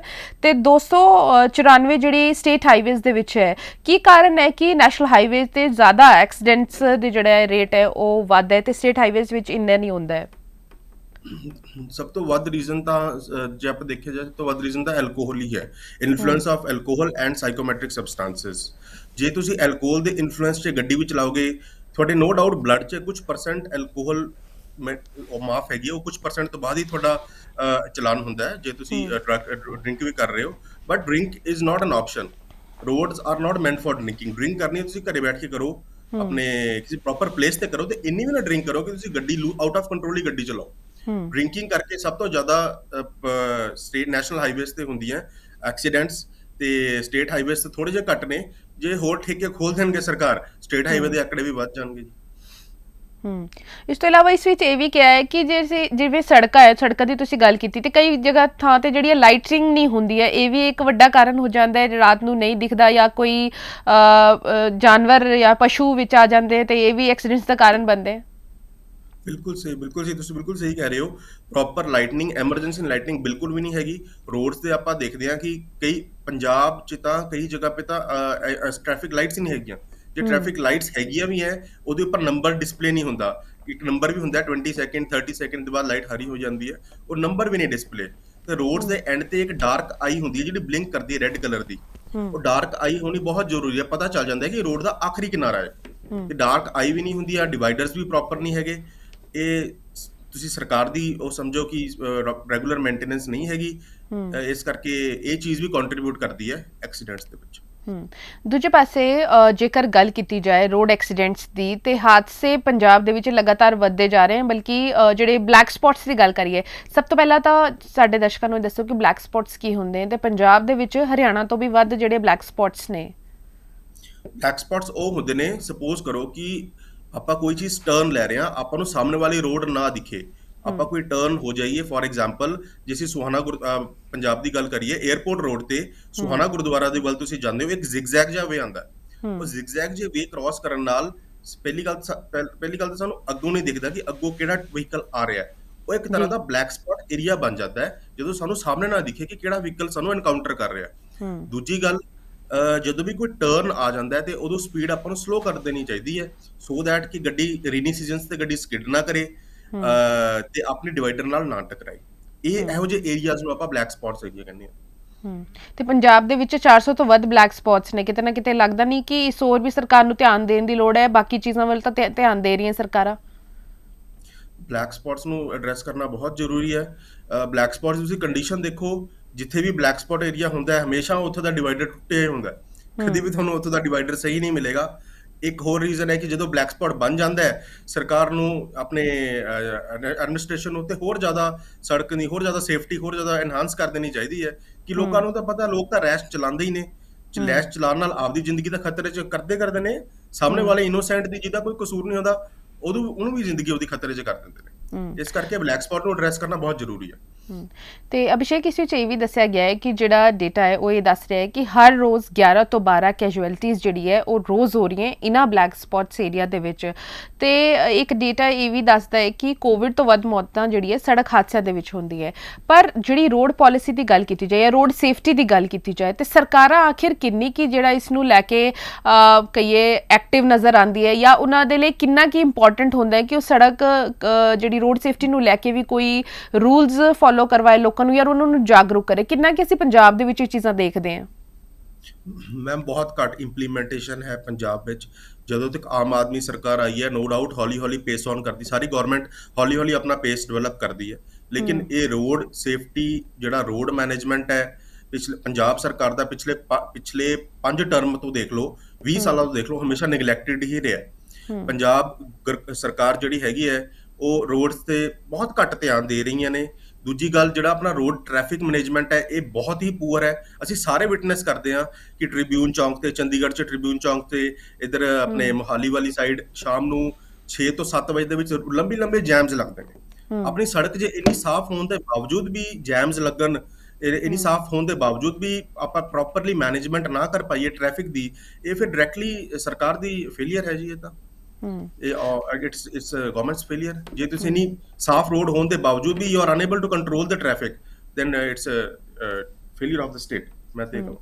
ਤੇ 294 ਜਿਹੜੀ ਸਟੇਟ ਹਾਈਵੇਜ਼ ਦੇ ਵਿੱਚ ਹੈ। ਕੀ ਕਾਰਨ ਹੈ ਕਿ ਨੈਸ਼ਨਲ ਹਾਈਵੇ ਤੇ ਜ਼ਿਆਦਾ ਐਕਸੀਡੈਂਟਸ ਦੇ ਜਿਹੜਾ ਰੇਟ ਹੈ ਉਹ ਵੱਧ ਹੈ ਤੇ ਸਟੇਟ ਹਾਈਵੇਜ਼ ਵਿੱਚ ਇੰਨਾ ਨਹੀਂ ਹੁੰਦਾ ਹੈ? ਸਭ ਤੋਂ ਵੱਧ ਰੀਜ਼ਨ ਤਾਂ ਜੇ ਆਪਾਂ ਦੇਖਿਆ ਜਾਏ, ਸਭ ਤੋਂ ਵੱਧ ਰੀਜ਼ਨ ਤਾਂ ਐਲਕੋਹਲ ਹੀ ਹੈ। Influence of alcohol and psychometric substances. ਜੇ ਤੁਸੀਂ ਐਲਕੋਹਲ ਦੇ ਇਨਫਲੂਐਂਸ 'ਚ ਗੱਡੀ ਵੀ ਚਲਾਓਗੇ, ਤੁਹਾਡੇ ਨੋ ਡਾਊਟ ਬਲੱਡ 'ਚ ਕੁਝ % ਐਲਕੋਹਲ ਉਹ ਮਾਫ ਹੈਗੀ, ਉਹ ਕੁਝ % ਤੋਂ ਬਾਅਦ ਹੀ ਤੁਹਾਡਾ ਚਲਾਨ ਹੁੰਦਾ ਹੈ ਜੇ ਤੁਸੀਂ ਡਰਿੰਕ ਵੀ ਕਰ ਰਹੇ ਹੋ। But drink is not an option. Roads are not meant for drinking. Drink ਕਰਨੀ ਹੈ ਤੁਸੀਂ ਘਰੇ ਬੈਠ ਕੇ ਕਰੋ, ਆਪਣੇ ਕਿਸੇ ਪ੍ਰੋਪਰ ਪਲੇਸ ਤੇ ਕਰੋ, ਤੇ ਇੰਨੀ ਵੀ ਨਾ ਡਰਿੰਕ ਕਰੋ ਕਿ ਤੁਸੀਂ ਗੱਡੀ ਆਊਟ ਆਫ ਕੰਟਰੋਲ ਹੀ ਗੱਡੀ ਚਲਾਓ। ਡਰਿੰਕਿੰਗ ਕਰਕੇ ਸਭ ਤੋਂ ਜ਼ਿਆਦਾ ਸਟੇਟ ਨੈਸ਼ਨਲ ਹਾਈਵੇਜ਼ ਤੇ ਹੁੰਦੀਆਂ ਐਕਸੀਡੈਂਟਸ, ਤੇ ਸਟੇਟ ਹਾਈਵੇਜ਼ ਤੇ ਥੋੜੇ ਜਿਹੇ ਘੱਟ ਨੇ। ਜੇ ਹੋਰ ਠੇਕੇ ਖੋਲ ਦੇਣਗੇ ਸਰਕਾਰ, ਸਟੇਟ ਹਾਈਵੇ ਦੇ ਆંકੜੇ ਵੀ ਵੱਧ ਜਾਣਗੇ। ਇਸ ਤੋਂ ਇਲਾਵਾ ਇਸ ਵਿੱਚ ਇਹ ਵੀ ਕਿਹਾ ਹੈ ਕਿ ਜਿਵੇਂ ਸੜਕਾਂ ਦੀ ਤੁਸੀਂ ਗੱਲ ਕੀਤੀ, ਤੇ ਕਈ ਜਗ੍ਹਾ ਥਾਂ ਤੇ ਜਿਹੜੀ ਲਾਈਟਿੰਗ ਨਹੀਂ ਹੁੰਦੀ ਹੈ, ਇਹ ਵੀ ਇੱਕ ਵੱਡਾ ਕਾਰਨ ਹੋ ਜਾਂਦਾ ਹੈ। ਰਾਤ ਨੂੰ ਨਹੀਂ ਦਿਖਦਾ ਜਾਂ ਕੋਈ ਜਾਨਵਰ ਜਾਂ ਪਸ਼ੂ ਵਿੱਚ ਆ ਜਾਂਦੇ ਤੇ ਇਹ ਵੀ ਐਕਸੀਡੈਂਟਸ ਦਾ ਕਾਰਨ ਬਣਦੇ। ਬਿਲਕੁਲ ਸਹੀ, ਤੁਸੀਂ ਬਿਲਕੁਲ ਸਹੀ ਕਹਿ ਰਹੇ ਹੋ। ਪ੍ਰੋਪਰ ਲਾਈਟਨਿੰਗ, ਐਮਰਜੈਂਸੀ ਲਾਈਟਨਿੰਗ ਬਿਲਕੁਲ ਵੀ ਨਹੀਂ ਹੈਗੀ ਰੋਡਸ ਤੇ। ਆਪਾਂ ਦੇਖਦੇ ਹਾਂ ਕਿ ਕਈ ਪੰਜਾਬ 'ਚ ਤਾਂ ਕਈ ਜਗ੍ਹਾ 'ਤੇ ਤਾਂ ਟ੍ਰੈਫਿਕ ਲਾਈਟਸ ਹੀ ਨਹੀਂ ਹੈਗੀਆਂ। ਜੇ ਟ੍ਰੈਫਿਕ ਲਾਈਟਸ ਹੈਗੀਆਂ ਵੀ ਹੈ, ਉਹਦੇ ਉੱਪਰ ਨੰਬਰ ਡਿਸਪਲੇ ਨਹੀਂ ਹੁੰਦਾ। ਇੱਕ ਨੰਬਰ ਵੀ ਹੁੰਦਾ 20 ਸੈਕਿੰਡ 30 ਸੈਕਿੰਡ ਦੇ ਬਾਅਦ ਲਾਈਟ ਹਰੀ ਹੋ ਜਾਂਦੀ ਹੈ, ਉਹ ਨੰਬਰ ਵੀ ਨਹੀਂ ਡਿਸਪਲੇ। ਤੇ ਰੋਡਸ ਦੇ ਐਂਡ ਤੇ ਇੱਕ ਡਾਰਕ ਆਈ ਹੁੰਦੀ ਹੈ ਜਿਹੜੀ ਬਲਿੰਕ ਕਰਦੀ ਹੈ ਰੈੱਡ ਕਲਰ ਦੀ। ਉਹ ਡਾਰਕ ਆਈ ਹੋਣੀ ਬਹੁਤ ਜ਼ਰੂਰੀ ਹੈ, ਪਤਾ ਚੱਲ ਜਾਂਦਾ ਹੈ ਕਿ ਰੋਡ ਦਾ ਆਖਰੀ ਕਿਨਾਰਾ ਹੈ। ਤੇ ਡਾਰਕ ਆਈ ਵੀ ਨਹੀਂ ਹੁੰਦੀ ਆ, ਡਿਵਾਈਡਰਸ ਵੀ ਪ੍ਰੋਪਰ ਨਹੀਂ ਹੈਗੇ। ਇਹ ਤੁਸੀਂ ਸਰਕਾਰ ਦੀ ਉਹ ਸਮਝੋ ਕਿ ਰੈਗੂਲਰ ਮੇਨਟੇਨੈਂਸ ਨਹੀਂ ਹੈਗੀ, ਇਸ ਕਰਕੇ ਇਹ ਚੀਜ਼ ਵੀ ਕੰਟਰੀਬਿਊਟ ਕਰਦੀ ਹੈ ਐਕਸੀਡੈਂਟਸ ਦੇ ਵਿੱਚ। ਦੂਜੇ ਪਾਸੇ ਜੇਕਰ ਗੱਲ ਕੀਤੀ ਜਾਏ ਰੋਡ ਐਕਸੀਡੈਂਟਸ ਦੀ, ਤੇ ਹਾਦਸੇ ਪੰਜਾਬ ਦੇ ਵਿੱਚ ਲਗਾਤਾਰ ਵੱਧਦੇ ਜਾ ਰਹੇ ਹਨ। ਬਲਕਿ ਜਿਹੜੇ ਬਲੈਕ ਸਪੌਟਸ ਦੀ ਗੱਲ ਕਰੀਏ, ਸਭ ਤੋਂ ਪਹਿਲਾਂ ਤਾਂ ਸਾਡੇ ਦਰਸ਼ਕਾਂ ਨੂੰ ਦੱਸੋ ਕਿ ਬਲੈਕ ਸਪੌਟਸ ਕੀ ਹੁੰਦੇ ਨੇ, ਤੇ ਪੰਜਾਬ ਦੇ ਵਿੱਚ ਹਰਿਆਣਾ ਤੋਂ ਵੀ ਵੱਧ ਜਿਹੜੇ ਬਲੈਕ ਸਪੌਟਸ ਨੇ। ਬਲੈਕ ਸਪੌਟਸ ਉਹ ਹੁੰਦੇ ਨੇ, ਸਪੋਜ਼ ਕਰੋ ਕਿ ਆਪਾਂ ਕੋਈ ਚੀਜ਼ ਟਰਨ ਲੈ ਰਹੇ ਹਾਂ, ਆਪਾਂ ਨੂੰ ਸਾਹਮਣੇ ਵਾਲੀ ਰੋਡ ਨਾ ਦਿਖੇ, ਆਪਾਂ ਕੋਈ ਟਰਨ ਹੋ ਜਾਈਏ। ਫੋਰ ਐਗਜ਼ਾਮਪਲ, ਜੇ ਅਸੀਂ ਸੁਹਾਣਾ ਪੰਜਾਬ ਦੀ ਗੱਲ ਕਰੀਏ, 에ਅਰਪੋਰਟ ਰੋਡ ਤੇ ਸੁਹਾਣਾ ਗੁਰਦੁਆਰਾ ਦੇ ਵੱਲ ਤੁਸੀਂ ਜਾਂਦੇ ਹੋ, ਇੱਕ ਜ਼ਿਗਜ਼ੈਗ ਜਿਹਾ ਵੇ ਆਉਂਦਾ। ਉਹ ਜ਼ਿਗਜ਼ੈਗ ਜਿਹੇ ਵੇ ਕ੍ਰਾਸ ਕਰਨ ਨਾਲ ਪਹਿਲੀ ਗੱਲ ਤਾਂ ਸਾਨੂੰ ਅੱਗੋਂ ਨਹੀਂ ਦਿਖਦਾ ਕਿ ਅੱਗੋਂ ਕਿਹੜਾ ਵਹੀਕਲ ਆ ਰਿਹਾ। ਉਹ ਇੱਕ ਤਰ੍ਹਾਂ ਦਾ ਬਲੈਕ ਸਪੌਟ ਏਰੀਆ ਬਣ ਜਾਂਦਾ ਹੈ ਜਦੋਂ ਸਾਨੂੰ ਸਾਹਮਣੇ ਨਾ ਦਿਖੇ ਕਿ ਕਿਹੜਾ ਵਹੀਕਲ ਸਾਨੂੰ ਐਨਕਾਊਂਟਰ ਕਰ ਰਿਹਾ। ਦੂਜੀ ਗੱਲ, ਜਦੋਂ ਵੀ ਕੋਈ ਟਰਨ ਆ ਜਾਂਦਾ ਹੈ ਤੇ ਉਦੋਂ ਸਪੀਡ ਆਪਾਂ ਨੂੰ ਸਲੋ ਕਰ ਦੇਣੀ ਚਾਹੀਦੀ ਹੈ, ਸੋ ਦੈਟ ਕਿ ਗੱਡੀ ਰੇਨੀ ਸੀਜ਼ਨਸ ਤੇ ਗੱਡੀ ਸਕਿਡ ਨਾ ਕਰੇ ਤੇ ਆਪਣੀ ਡਿਵਾਈਡਰ ਨਾਲ ਨਾ ਟਕਰਾਏ। ਇਹੋ ਜਿਹੇ ਏਰੀਆਜ਼ ਨੂੰ ਆਪਾਂ ਬਲੈਕ ਸਪੌਟਸ ਏਰੀਆ ਕਹਿੰਦੇ ਹਾਂ। ਤੇ ਪੰਜਾਬ ਦੇ ਵਿੱਚ 400 ਤੋਂ ਵੱਧ ਬਲੈਕ ਸਪੌਟਸ ਨੇ। ਕਿਤੇ ਨਾ ਕਿਤੇ ਲੱਗਦਾ ਨਹੀਂ ਕਿ ਇਸ ਹੋਰ ਵੀ ਸਰਕਾਰ ਨੂੰ ਧਿਆਨ ਦੇਣ ਦੀ ਲੋੜ ਹੈ? ਬਾਕੀ ਚੀਜ਼ਾਂ ਵੱਲ ਤਾਂ ਧਿਆਨ ਦੇ ਰਹੀਆਂ ਸਰਕਾਰਾਂ। ਬਲੈਕ ਸਪੌਟਸ ਨੂੰ ਐਡਰੈਸ ਕਰਨਾ ਬਹੁਤ ਜ਼ਰੂਰੀ ਹੈ। ਬਲੈਕ ਸਪੌਟਸ ਤੁਸੀਂ ਕੰਡੀਸ਼ਨ ਦੇਖੋ, ਜਿੱਥੇ ਵੀ ਬਲੈਕ ਸਪੌਟ ਏਰੀਆ ਹੁੰਦਾ ਹੈ ਹਮੇਸ਼ਾ ਉੱਥੋਂ ਦਾ ਡਿਵਾਈਡਰ ਟੁੱਟਿਆ ਹੀ ਹੁੰਦਾ ਹੈ, ਕਦੇ ਵੀ ਤੁਹਾਨੂੰ ਉੱਥੋਂ ਦਾ ਡਿਵਾਈਡਰ ਸਹੀ ਨਹੀਂ ਮਿਲੇਗਾ। ਇੱਕ ਹੋਰ ਰੀਜ਼ਨ ਹੈ ਕਿ ਜਦੋਂ ਬਲੈਕ ਸਪੌਟ ਬਣ ਜਾਂਦਾ ਹੈ, ਸਰਕਾਰ ਨੂੰ ਆਪਣੇ ਐਡਮਿਨਿਸਟ੍ਰੇਸ਼ਨ ਨੂੰ ਤੇ ਹੋਰ ਜ਼ਿਆਦਾ ਸੜਕ ਦੀ ਹੋਰ ਜ਼ਿਆਦਾ ਸੇਫਟੀ ਹੋਰ ਜ਼ਿਆਦਾ ਐਨਹਾਂਸ ਕਰ ਦੇਣੀ ਚਾਹੀਦੀ ਹੈ ਕਿ ਲੋਕਾਂ ਨੂੰ ਤਾਂ ਪਤਾ, ਲੋਕ ਤਾਂ ਰੈਸ਼ ਚਲਾਉਂਦੇ ਹੀ ਨੇ, ਰੈਸ਼ ਚਲਾਉਣ ਨਾਲ ਆਪਦੀ ਜ਼ਿੰਦਗੀ ਦਾ ਖਤਰੇ 'ਚ ਕਰਦੇ ਨੇ, ਸਾਹਮਣੇ ਵਾਲੇ ਇਨੋਸੈਂਟ ਦੀ ਜਿਹਦਾ ਕੋਈ ਕਸੂਰ ਨਹੀਂ ਹੁੰਦਾ ਉਹਨੂੰ ਵੀ ਜ਼ਿੰਦਗੀ ਉਹਦੀ ਖਤਰੇ 'ਚ ਕਰ ਦਿੰਦੇ ਨੇ। ਇਸ ਕਰਕੇ ਬਲੈਕ ਸਪੌਟ ਨੂੰ ਐਡਰੈਸ ਕਰਨਾ ਬਹੁਤ ਜ਼ਰੂਰੀ ਹੈ। ਤੇ ਅਭਿਸ਼ੇਕ, ਇਸ ਵਿੱਚ ਇਹ ਵੀ ਦੱਸਿਆ ਗਿਆ ਹੈ ਕਿ ਜਿਹੜਾ ਡੇਟਾ ਹੈ ਉਹ ਇਹ ਦੱਸ ਰਿਹਾ ਹੈ ਕਿ ਹਰ ਰੋਜ਼ 11 ਤੋਂ 12 ਕੈਜੁਅਲਟੀਜ਼ ਜਿਹੜੀ ਹੈ ਉਹ ਰੋਜ਼ ਹੋ ਰਹੀਆਂ ਇਹਨਾਂ ਬਲੈਕ ਸਪੌਟਸ ਏਰੀਆ ਦੇ ਵਿੱਚ। ਤੇ ਇੱਕ ਡੇਟਾ ਇਹ ਵੀ ਦੱਸਦਾ ਹੈ ਕਿ ਕੋਵਿਡ ਤੋਂ ਵੱਧ ਮੌਤਾਂ ਜਿਹੜੀ ਹੈ ਸੜਕ ਹਾਦਸਿਆਂ ਦੇ ਵਿੱਚ ਹੁੰਦੀ ਹੈ। ਪਰ ਜਿਹੜੀ ਰੋਡ ਪਾਲਿਸੀ ਦੀ ਗੱਲ ਕੀਤੀ ਜਾਏ ਜਾਂ ਰੋਡ ਸੇਫਟੀ ਦੀ ਗੱਲ ਕੀਤੀ ਜਾਏ ਤੇ ਸਰਕਾਰਾਂ ਆਖਿਰ ਕਿੰਨੀ ਕੀ ਜਿਹੜਾ ਇਸ ਨੂੰ ਲੈ ਕੇ ਕਹੀਏ ਐਕਟਿਵ ਨਜ਼ਰ ਆਉਂਦੀ ਹੈ, ਜਾਂ ਉਹਨਾਂ ਦੇ ਲਈ ਕਿੰਨਾ ਕੀ ਇੰਪੋਰਟੈਂਟ ਹੁੰਦਾ ਹੈ ਕਿ ਉਹ ਸੜਕ ਜਿਹੜੀ ਰੋਡ ਸੇਫਟੀ ਨੂੰ ਲੈ ਕੇ ਵੀ ਕੋਈ ਰੂਲਸ ਫੋਲੋ ਕਰਵਾਏ ਲੋਕਾਂ ਨੂੰ, ਯਾਰ ਉਹਨਾਂ ਨੂੰ ਜਾਗਰੂਕ ਕਰੇ। ਕਿੰਨਾ ਕਿ ਅਸੀਂ ਪੰਜਾਬ ਦੇ ਵਿੱਚ ਇਹ ਚੀਜ਼ਾਂ ਦੇਖਦੇ ਹਾਂ? ਮੈਮ ਬਹੁਤ ਘੱਟ ਇੰਪਲੀਮੈਂਟੇਸ਼ਨ ਹੈ ਪੰਜਾਬ ਵਿੱਚ। ਜਦੋਂ ਤੱਕ ਆਮ ਆਦਮੀ ਸਰਕਾਰ ਆਈ ਹੈ, ਨੋ ਡਾਊਟ ਹੌਲੀ ਹੌਲੀ ਪੇਸ ਔਨ ਕਰਦੀ, ਸਾਰੀ ਗਵਰਨਮੈਂਟ ਹੌਲੀ ਹੌਲੀ ਆਪਣਾ ਪੇਸ ਡਿਵੈਲਪ ਕਰਦੀ ਹੈ, ਲੇਕਿਨ ਇਹ ਰੋਡ ਸੇਫਟੀ ਜਿਹੜਾ ਰੋਡ ਮੈਨੇਜਮੈਂਟ ਹੈ ਪੰਜਾਬ ਸਰਕਾਰ ਦਾ ਪਿਛਲੇ 5 ਟਰਮ ਤੋਂ ਦੇਖ ਲਓ, 20 ਸਾਲਾਂ ਤੋਂ ਦੇਖ ਲਓ, ਹਮੇਸ਼ਾ ਨੈਗਲੈਕਟਡ ਹੀ ਰਿਹਾ। ਪੰਜਾਬ ਸਰਕਾਰ ਜਿਹੜੀ ਹੈਗੀ ਹੈ ਉਹ ਰੋਡਸ ਤੇ ਬਹੁਤ ਘੱਟ ਧਿਆਨ ਦੇ ਰਹੀਆਂ ਨੇ। ਦੂਜੀ ਗੱਲ, ਜਿਹੜਾ ਆਪਣਾ ਰੋਡ ਟ੍ਰੈਫਿਕ ਮੈਨੇਜਮੈਂਟ ਹੈ ਇਹ ਬਹੁਤ ਹੀ ਪੂਅਰ ਹੈ। ਅਸੀਂ ਸਾਰੇ ਵਿਟਨੈਸ ਕਰਦੇ ਹਾਂ ਕਿ ਟ੍ਰਿਬਿਊਨ ਚੌਂਕ ਤੇ, ਚੰਡੀਗੜ੍ਹ 'ਚ ਟ੍ਰਿਬਿਊਨ ਚੌਂਕ ਤੇ, ਇੱਧਰ ਆਪਣੇ ਮੋਹਾਲੀ ਵਾਲੀ ਸਾਈਡ ਸ਼ਾਮ ਨੂੰ 6 ਤੋਂ 7 ਵਜੇ ਦੇ ਵਿੱਚ ਲੰਬੇ ਜੈਮਸ ਲੱਗਦੇ ਨੇ। ਆਪਣੀ ਸੜਕ ਜੇ ਇੰਨੀ ਸਾਫ਼ ਹੋਣ ਦੇ ਬਾਵਜੂਦ ਵੀ ਜੈਮਸ ਲੱਗਣ, ਇੰਨੀ ਸਾਫ਼ ਹੋਣ ਦੇ ਬਾਵਜੂਦ ਵੀ ਆਪਾਂ ਪ੍ਰੋਪਰਲੀ ਮੈਨੇਜਮੈਂਟ ਨਾ ਕਰ ਪਾਈਏ ਟ੍ਰੈਫਿਕ ਦੀ, ਇਹ ਫਿਰ ਡਾਇਰੈਕਟਲੀ ਸਰਕਾਰ ਦੀ ਫੇਲੀਅਰ ਹੈ ਜੀ। ਇਹ ਤਾਂ ਇਟਸ ਗਵਰਨਮੈਂਟਸ ਫੇਲੀਅਰ। ਜੇ ਤੁਸੀਂ ਨਹੀਂ ਸਾਫ਼ ਰੋਡ ਹੋਣ ਦੇ ਬਾਵਜੂਦ ਵੀ you are unable to control the traffic, then it's failure of the state, ਮੈਂ ਤੇ ਕਹਾਂ।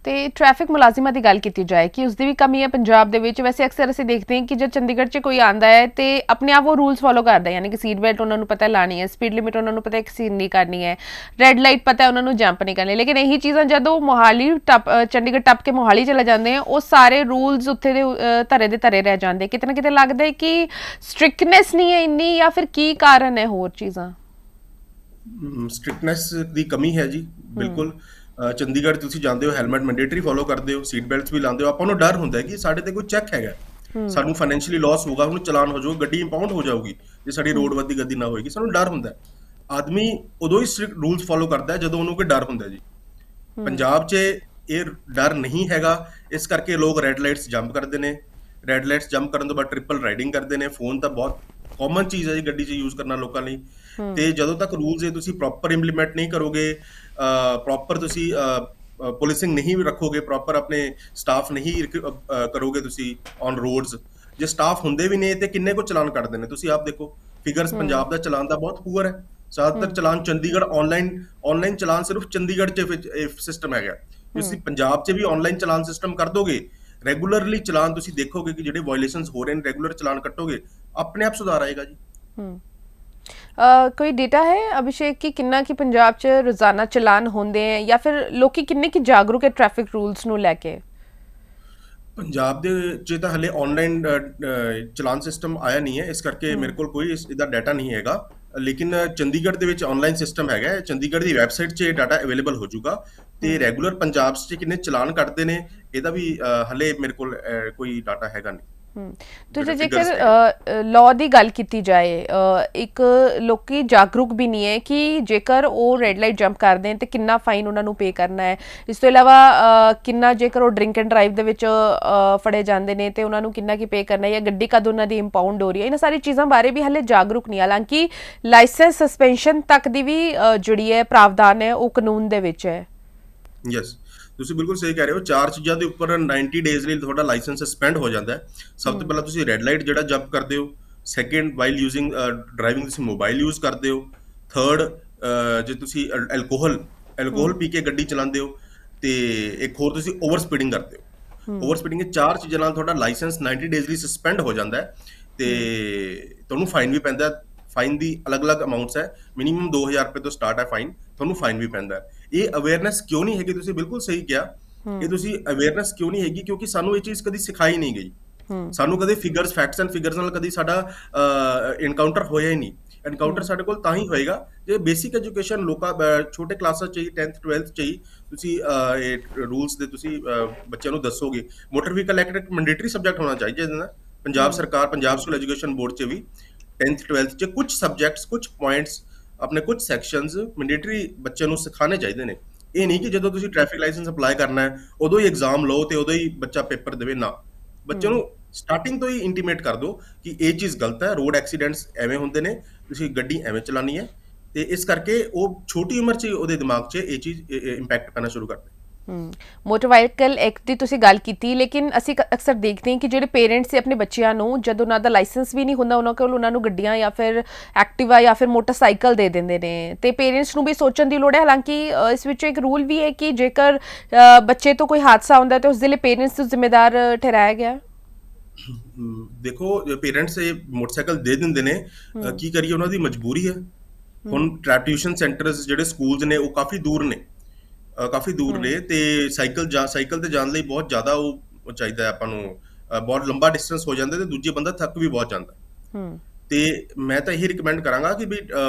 ਤੇ ਟ੍ਰੈਫਿਕ ਮੁਲਾਜ਼ਮਾਂ ਦੀ ਗੱਲ ਕੀਤੀ ਜਾਏ ਕਿ ਉਸ ਦੀ ਵੀ ਕਮੀ ਹੈ ਪੰਜਾਬ ਦੇ ਵਿੱਚ। ਵੈਸੇ ਅਕਸਰ ਅਸੀਂ ਦੇਖਦੇ ਹਾਂ ਕਿ ਜਦ ਚੰਡੀਗੜ੍ਹ 'ਚ ਕੋਈ ਆਉਂਦਾ ਹੈ ਤੇ ਆਪਣੇ ਆਪ ਉਹ ਰੂਲਸ ਫੋਲੋ ਕਰਦਾ ਹੈ, ਯਾਨੀ ਕਿ ਸੀਟ ਬੈਲਟ ਉਹਨਾਂ ਨੂੰ ਪਤਾ ਲਾਣੀ ਹੈ, ਸਪੀਡ ਲਿਮਿਟ ਉਹਨਾਂ ਨੂੰ ਪਤਾ ਐਕਸੀਡ ਨਹੀਂ ਕਰਨੀ ਹੈ, ਰੈੱਡ ਲਾਈਟ ਪਤਾ ਉਹਨਾਂ ਨੂੰ ਜੰਪ ਨਹੀਂ ਕਰਨੀ। ਲੇਕਿਨ ਇਹੀ ਚੀਜ਼ਾਂ ਜਦੋਂ ਚੰਡੀਗੜ੍ਹ ਟੱਪ ਕੇ ਮੋਹਾਲੀ ਚਲੇ ਜਾਂਦੇ ਆ, ਉਹ ਸਾਰੇ ਰੂਲਸ ਉੱਥੇ ਦੇ ਧਰੇ ਦੇ ਧਰੇ ਰਹਿ ਜਾਂਦੇ। ਕਿਤੇ ਨਾ ਕਿਤੇ ਲੱਗਦਾ ਹੈ ਕਿ ਸਟ੍ਰਿਕਟਨੈਸ ਨਹੀਂ ਹੈ ਇੰਨੀ, ਜਾਂ ਫਿਰ ਕੀ ਕਾਰਨ ਹੈ ਹੋਰ ਚੀਜ਼ਾਂ? ਸਟ੍ਰਿਕਟਨੈਸ ਦੀ ਕਮੀ ਹੈ ਜੀ, ਬਿਲਕੁਲ। ਚੰਡੀਗੜ੍ਹ ਤੁਸੀਂ ਜਾਂਦੇ ਹੋ, ਹੈਲਮਟ ਮੈਂਡੇਟਰੀ ਫੋਲੋ ਕਰਦੇ ਹੋ, ਸੀਟ ਬੈਲਟਸ ਵੀ ਲਾਉਂਦੇ ਹੋ। ਆਪਾਂ ਨੂੰ ਡਰ ਹੁੰਦਾ ਕਿ ਸਾਡੇ ਤੇ ਕੋਈ ਚੈੱਕ ਹੈਗਾ, ਸਾਨੂੰ ਫਾਈਨੈਂਸ਼ੀਅਲੀ ਲਾਸ ਹੋਊਗਾ, ਉਹਨੂੰ ਚਲਾਨ ਹੋ ਜਾਊਗਾ, ਗੱਡੀ ਇੰਪਾਊਂਡ ਹੋ ਜਾਊਗੀ ਜੇ ਸਾਡੀ ਰੋਡ ਵੱਧਦੀ ਗੱਦੀ ਨਾ ਹੋਏਗੀ, ਸਾਨੂੰ ਡਰ ਹੁੰਦਾ। ਆਦਮੀ ਉਦੋਂ ਹੀ ਸਟ੍ਰਿਕਟ ਰੂਲਸ ਫੋਲੋ ਕਰਦਾ ਜਦੋਂ ਉਹਨੂੰ ਕੋਈ ਡਰ ਹੁੰਦਾ ਜੀ। ਪੰਜਾਬ 'ਚ ਇਹ ਡਰ ਨਹੀਂ ਹੈਗਾ, ਇਸ ਕਰਕੇ ਲੋਕ ਰੈੱਡ ਲਾਈਟਸ ਜੰਪ ਕਰਦੇ ਨੇ। ਰੈੱਡ ਲਾਈਟਸ ਜੰਪ ਕਰਨ ਤੋਂ ਬਾਅਦ ਟ੍ਰਿਪਲ ਰਾਈਡਿੰਗ ਕਰਦੇ ਨੇ। ਫੋਨ ਤਾਂ ਬਹੁਤ ਕਾਮਨ ਚੀਜ਼ ਹੈ ਜੀ ਗੱਡੀ 'ਚ ਯੂਜ਼ ਕਰਨਾ ਲੋਕਾਂ ਲਈ। ਤੇ ਜਦੋਂ ਤੱਕ ਰੂਲਸ ਇਹ ਤੁਸੀਂ ਪ੍ਰੋਪਰ ਇੰਪਲੀਮੈਂਟ ਨਹੀਂ ਕਰੋਗੇ, ਪ੍ਰੋਪਰ ਤੁਸੀਂ ਪੁਲਿਸਿੰਗ ਨਹੀਂ ਰੱਖੋਗੇ, ਪ੍ਰੋਪਰ ਆਪਣੇ ਸਟਾਫ ਨਹੀਂ ਕਰੋਗੇ ਤੁਸੀਂ ਔਨ ਰੋਡਸ, ਜੇ ਸਟਾਫ ਹੁੰਦੇ ਵੀ ਨੇ ਤੇ ਕਿੰਨੇ ਕੁ ਚਲਾਨ ਕੱਟਦੇ ਨੇ ਤੁਸੀਂ ਆਪ ਦੇਖੋ। ਫਿਗਰਸ ਪੰਜਾਬ ਦਾ ਚਲਾਨ ਦਾ ਬਹੁਤ ਪੂਅਰ ਹੈ। ਜ਼ਿਆਦਾਤਰ ਚਲਾਨ ਚੰਡੀਗੜ੍ਹ ਆਨਲਾਈਨ ਚਲਾਨ ਸਿਰਫ ਚੰਡੀਗੜ੍ਹ 'ਚ ਸਿਸਟਮ ਹੈਗਾ। ਤੁਸੀਂ ਪੰਜਾਬ 'ਚ ਵੀ ਆਨਲਾਈਨ ਚਲਾਨ ਸਿਸਟਮ ਕਰ ਦੋਗੇ, ਰੈਗੂਲਰਲੀ ਚਲਾਨ ਤੁਸੀਂ ਦੇਖੋਗੇ ਕਿ ਜਿਹੜੇ ਵਾਇਲੇਸ਼ਨਸ ਹੋ ਰਹੇ ਨੇ, ਰੈਗੂਲਰ ਚਲਾਨ ਕੱਟੋਗੇ, ਆਪਣੇ ਆਪ ਸੁਧਾਰ ਆਏਗਾ ਜੀ। ਕੋਈ ਡੇਟਾ ਹੈ ਅਭਿਸ਼ੇਕ ਕਿ ਕਿੰਨਾ ਕਿ ਪੰਜਾਬ 'ਚ ਰੋਜ਼ਾਨਾ ਚਲਾਨ ਹੁੰਦੇ ਹੈ, ਜਾਂ ਫਿਰ ਲੋਕੀ ਕਿੰਨੇ ਕਿ ਜਾਗਰੂਕ ਹੈ ਟ੍ਰੈਫਿਕ ਰੂਲਸ ਨੂੰ ਲੈ ਕੇ? ਪੰਜਾਬ ਦੇ 'ਚ ਤਾਂ ਹਲੇ ਆਨਲਾਈਨ ਚਲਾਨ ਸਿਸਟਮ ਆਇਆ ਨਹੀਂ ਹੈ, ਇਸ ਕਰਕੇ ਮੇਰੇ ਕੋਲ ਕੋਈ ਇਹਦਾ ਡਾਟਾ ਨਹੀਂ ਹੈਗਾ। ਲੇਕਿਨ ਚੰਡੀਗੜ੍ਹ ਦੇ ਵਿੱਚ ਆਨਲਾਈਨ ਸਿਸਟਮ ਹੈਗਾ, ਚੰਡੀਗੜ੍ਹ ਦੀ ਵੈਬਸਾਈਟ 'ਚ ਇਹ ਡਾਟਾ ਅਵੇਲੇਬਲ ਹੋ ਜਾਊਗਾ। ਤੇ ਰੈਗੂਲਰ ਪੰਜਾਬ 'ਚ ਕਿੰਨੇ ਚਲਾਨ ਕੱਟਦੇ ਨੇ ਇਹਦਾ ਵੀ ਹਲੇ ਮੇਰੇ ਕੋਲ ਕੋਈ ਡਾਟਾ ਹੈਗਾ ਨਹੀਂ। ਤੁਸੀਂ ਜੇਕਰ ਲਾਅ ਦੀ ਗੱਲ ਕੀਤੀ ਜਾਏ, ਇੱਕ ਲੋਕੀ ਜਾਗਰੂਕ ਵੀ ਨਹੀਂ ਹੈ ਕਿ ਜੇਕਰ ਉਹ ਰੈੱਡ ਲਾਈਟ ਜੰਪ ਕਰਦੇ ਨੇ ਤੇ ਕਿੰਨਾ ਫਾਈਨ ਉਹਨਾਂ ਨੂੰ ਪੇ ਕਰਨਾ ਹੈ। ਇਸ ਤੋਂ ਇਲਾਵਾ ਕਿੰਨਾ ਜੇਕਰ ਉਹ ਡਰਿੰਕ ਐਂਡ ਡਰਾਈਵ ਦੇ ਵਿੱਚ ਫੜੇ ਜਾਂਦੇ ਨੇ ਤੇ ਉਹਨਾਂ ਨੂੰ ਕਿੰਨਾ ਕੀ ਪੇ ਕਰਨਾ ਹੈ, ਜਾਂ ਗੱਡੀ ਕਦ ਉਹਨਾਂ ਦੀ ਇੰਪਾਊਂਡ ਹੋ ਰਹੀ ਹੈ, ਇਹਨਾਂ ਸਾਰੀ ਚੀਜ਼ਾਂ ਬਾਰੇ ਵੀ ਹਲੇ ਜਾਗਰੂਕ ਨਹੀਂ। ਹਾਲਾਂਕਿ ਲਾਇਸੈਂਸ ਸਸਪੈਂਸ਼ਨ ਤੱਕ ਦੀ ਵੀ ਜਿਹੜੀ ਹੈ ਪ੍ਰਾਵਧਾਨ ਹੈ ਉਹ ਕਾਨੂੰਨ ਦੇ ਵਿੱਚ ਹੈ। ਯੈਸ, ਤੁਸੀਂ ਬਿਲਕੁਲ ਸਹੀ ਕਹਿ ਰਹੇ ਹੋ। 4 ਚੀਜ਼ਾਂ ਦੇ ਉੱਪਰ 90 ਡੇਜ਼ ਲਈ ਤੁਹਾਡਾ ਲਾਇਸੈਂਸ ਸਸਪੈਂਡ ਹੋ ਜਾਂਦਾ ਹੈ। ਸਭ ਤੋਂ ਪਹਿਲਾਂ ਤੁਸੀਂ ਰੈੱਡ ਲਾਈਟ ਜਿਹੜਾ ਜੰਪ ਕਰਦੇ ਹੋ, ਸੈਕਿੰਡ ਵਾਈਲ ਯੂਜ਼ਿੰਗ ਡਰਾਈਵਿੰਗ ਤੁਸੀਂ ਮੋਬਾਈਲ ਯੂਜ਼ ਕਰਦੇ ਹੋ, ਥਰਡ ਜੇ ਤੁਸੀਂ ਐਲਕੋਹਲ ਪੀ ਕੇ ਗੱਡੀ ਚਲਾਉਂਦੇ ਹੋ, ਤੇ ਇੱਕ ਹੋਰ ਤੁਸੀਂ ਓਵਰ ਸਪੀਡਿੰਗ ਕਰਦੇ ਹੋ। ਓਵਰ ਸਪੀਡਿੰਗ, ਇਹ 4 ਚੀਜ਼ਾਂ ਨਾਲ ਤੁਹਾਡਾ ਲਾਇਸੈਂਸ 90 ਡੇਜ਼ ਲਈ ਸਸਪੈਂਡ ਹੋ ਜਾਂਦਾ ਹੈ ਤੇ ਤੁਹਾਨੂੰ ਫਾਈਨ ਵੀ ਪੈਂਦਾ। ਫਾਈਨ ਦੀ ਅਲੱਗ-ਅਲੱਗ ਅਮਾਊਂਟਸ ਹੈ, ਮਿਨੀਮਮ 2000 ਰੁਪਏ ਤੋਂ ਸਟਾਰਟ ਹੈ ਫਾਈਨ, ਤੁਹਾਨੂੰ ਫਾਈਨ ਵੀ ਪੈਂਦਾ ਹੈ। ਇਹ ਅਵੇਅਰਨੈਸ ਕਿਉਂ ਨਹੀਂ ਹੈਗੀ? ਤੁਸੀਂ ਬਿਲਕੁਲ ਸਹੀ ਕਿਹਾ, ਇਹ ਤੁਸੀਂ ਅਵੇਅਰਨੈਸ ਕਿਉਂ ਨਹੀਂ ਹੈਗੀ? ਕਿਉਂਕਿ ਸਾਨੂੰ ਇਹ ਚੀਜ਼ ਕਦੀ ਸਿਖਾਈ ਨਹੀਂ ਗਈ। ਸਾਨੂੰ ਕਦੇ ਫਿਗਰਸ, ਫੈਕਟਸ ਐਂਡ ਫਿਗਰਸ ਨਾਲ ਕਦੀ ਸਾਡਾ ਇਨਕਾਊਂਟਰ ਹੋਇਆ ਹੀ ਨਹੀਂ। ਐਨਕਾਊਂਟਰ ਸਾਡੇ ਕੋਲ ਤਾਂ ਹੀ ਹੋਏਗਾ ਜੇ ਬੇਸਿਕ ਐਜੂਕੇਸ਼ਨ ਲੋਕਾਂ ਛੋਟੇ ਕਲਾਸਾਂ 'ਚ ਹੀ 10th 12th 'ਚ ਹੀ ਤੁਸੀਂ ਇਹ ਰੂਲਸ ਦੇ ਤੁਸੀਂ ਬੱਚਿਆਂ ਨੂੰ ਦੱਸੋਗੇ। ਮੋਟਰ ਵਹੀਕਲ ਐਕਟ ਇੱਕ ਮੈਂਡੇਟਰੀ ਸਬਜੈਕਟ ਹੋਣਾ ਚਾਹੀਦਾ ਜਿਹਦੇ ਨਾਲ ਪੰਜਾਬ ਸਰਕਾਰ ਪੰਜਾਬ ਸਕੂਲ ਐਜੂਕੇਸ਼ਨ ਬੋਰਡ 'ਚ ਵੀ 10th 12th 'ਚ ਕੁਝ ਸਬਜੈਕਟਸ ਕੁਝ ਪੁਆਇੰਟਸ ਆਪਣੇ ਕੁਝ ਸੈਕਸ਼ਨਸ ਮੈਂਡੇਟਰੀ ਬੱਚਿਆਂ ਨੂੰ ਸਿਖਾਉਣੇ ਚਾਹੀਦੇ ਨੇ। ਇਹ ਨਹੀਂ ਕਿ ਜਦੋਂ ਤੁਸੀਂ ਟ੍ਰੈਫਿਕ ਲਾਇਸੈਂਸ ਅਪਲਾਈ ਕਰਨਾ ਹੈ ਉਦੋਂ ਹੀ ਐਗਜ਼ਾਮ ਲਓ ਤੇ ਉਦੋਂ ਹੀ ਬੱਚਾ ਪੇਪਰ ਦੇਵੇ, ਨਾ। ਬੱਚੇ ਨੂੰ ਸਟਾਰਟਿੰਗ ਤੋਂ ਹੀ ਇੰਟੀਮੇਟ ਕਰ ਦਿਓ ਕਿ ਇਹ ਚੀਜ਼ ਗਲਤ ਹੈ, ਰੋਡ ਐਕਸੀਡੈਂਟਸ ਐਵੇਂ ਹੁੰਦੇ ਨੇ, ਤੁਸੀਂ ਗੱਡੀ ਐਵੇਂ ਚਲਾਉਣੀ ਹੈ। ਤੇ ਇਸ ਕਰਕੇ ਉਹ ਛੋਟੀ ਉਮਰ 'ਚ ਉਹਦੇ ਦਿਮਾਗ 'ਚ ਇਹ ਚੀਜ਼ ਇੰਪੈਕਟ ਪੈਣਾ ਸ਼ੁਰੂ ਕਰਦੇ। ਮੋਟਰ ਵਾਹੀਕਲ ਐਕਟ ਦੀ ਤੁਸੀਂ ਗੱਲ ਕੀਤੀ, ਲੇਕਿਨ ਅਸੀਂ ਅਕਸਰ ਦੇਖਦੇ ਹਾਂ ਕਿ ਜਿਹੜੇ ਪੇਰੈਂਟਸ ਆਪਣੇ ਬੱਚਿਆਂ ਨੂੰ ਜਦੋਂ ਉਹਨਾਂ ਦਾ ਲਾਇਸੈਂਸ ਵੀ ਨਹੀਂ ਹੁੰਦਾ ਉਹਨਾਂ ਕੋਲ ਉਹਨਾਂ ਨੂੰ ਗੱਡੀਆਂ ਜਾਂ ਫਿਰ ਐਕਟਿਵਾ ਜਾਂ ਫਿਰ ਮੋਟਰਸਾਈਕਲ ਦੇ ਦਿੰਦੇ ਨੇ ਤੇ ਪੇਰੈਂਟਸ ਨੂੰ ਵੀ ਸੋਚਣ ਦੀ ਲੋੜ ਹੈ। ਹਾਲਾਂਕਿ ਇਸ ਵਿੱਚ ਇੱਕ ਰੂਲ ਵੀ ਹੈ ਕਿ ਜੇਕਰ ਬੱਚੇ ਤੋਂ ਕੋਈ ਹਾਦਸਾ ਹੁੰਦਾ ਤਾਂ ਉਸ ਦੇ ਲਈ ਪੇਰੈਂਟਸ ਨੂੰ ਜ਼ਿੰਮੇਦਾਰ ਠਹਿਰਾਇਆ ਗਿਆ। ਦੇਖੋ ਪੇਰੈਂਟਸ ਇਹ ਮੋਟਰਸਾਈਕਲ ਦੇ ਦਿੰਦੇ ਨੇ, ਕੀ ਕਰੀਏ, ਉਹਨਾਂ ਦੀ ਮਜਬੂਰੀ ਹੈ। ਹੁਣ ਟਿਊਸ਼ਨ ਸੈਂਟਰਸ ਜਿਹੜੇ ਸਕੂਲਸ ਨੇ ਉਹ ਕਾਫੀ ਦੂਰ ਨੇ ਤੇ ਸਾਈਕਲ ਤੇ ਜਾਣ ਲਈ ਬਹੁਤ ਜ਼ਿਆਦਾ ਉਹ ਚਾਹੀਦਾ ਹੈ ਆਪਾਂ ਨੂੰ, ਬਹੁਤ ਲੰਬਾ ਡਿਸਟੈਂਸ ਹੋ ਜਾਂਦਾ ਤੇ ਦੂਜੇ ਬੰਦਾ ਥੱਕ ਵੀ ਬਹੁਤ ਜਾਂਦਾ। ਤੇ ਮੈਂ ਤਾਂ ਇਹੀ ਰਿਕਮੈਂਡ ਕਰਾਂਗਾ ਕਿ ਵੀ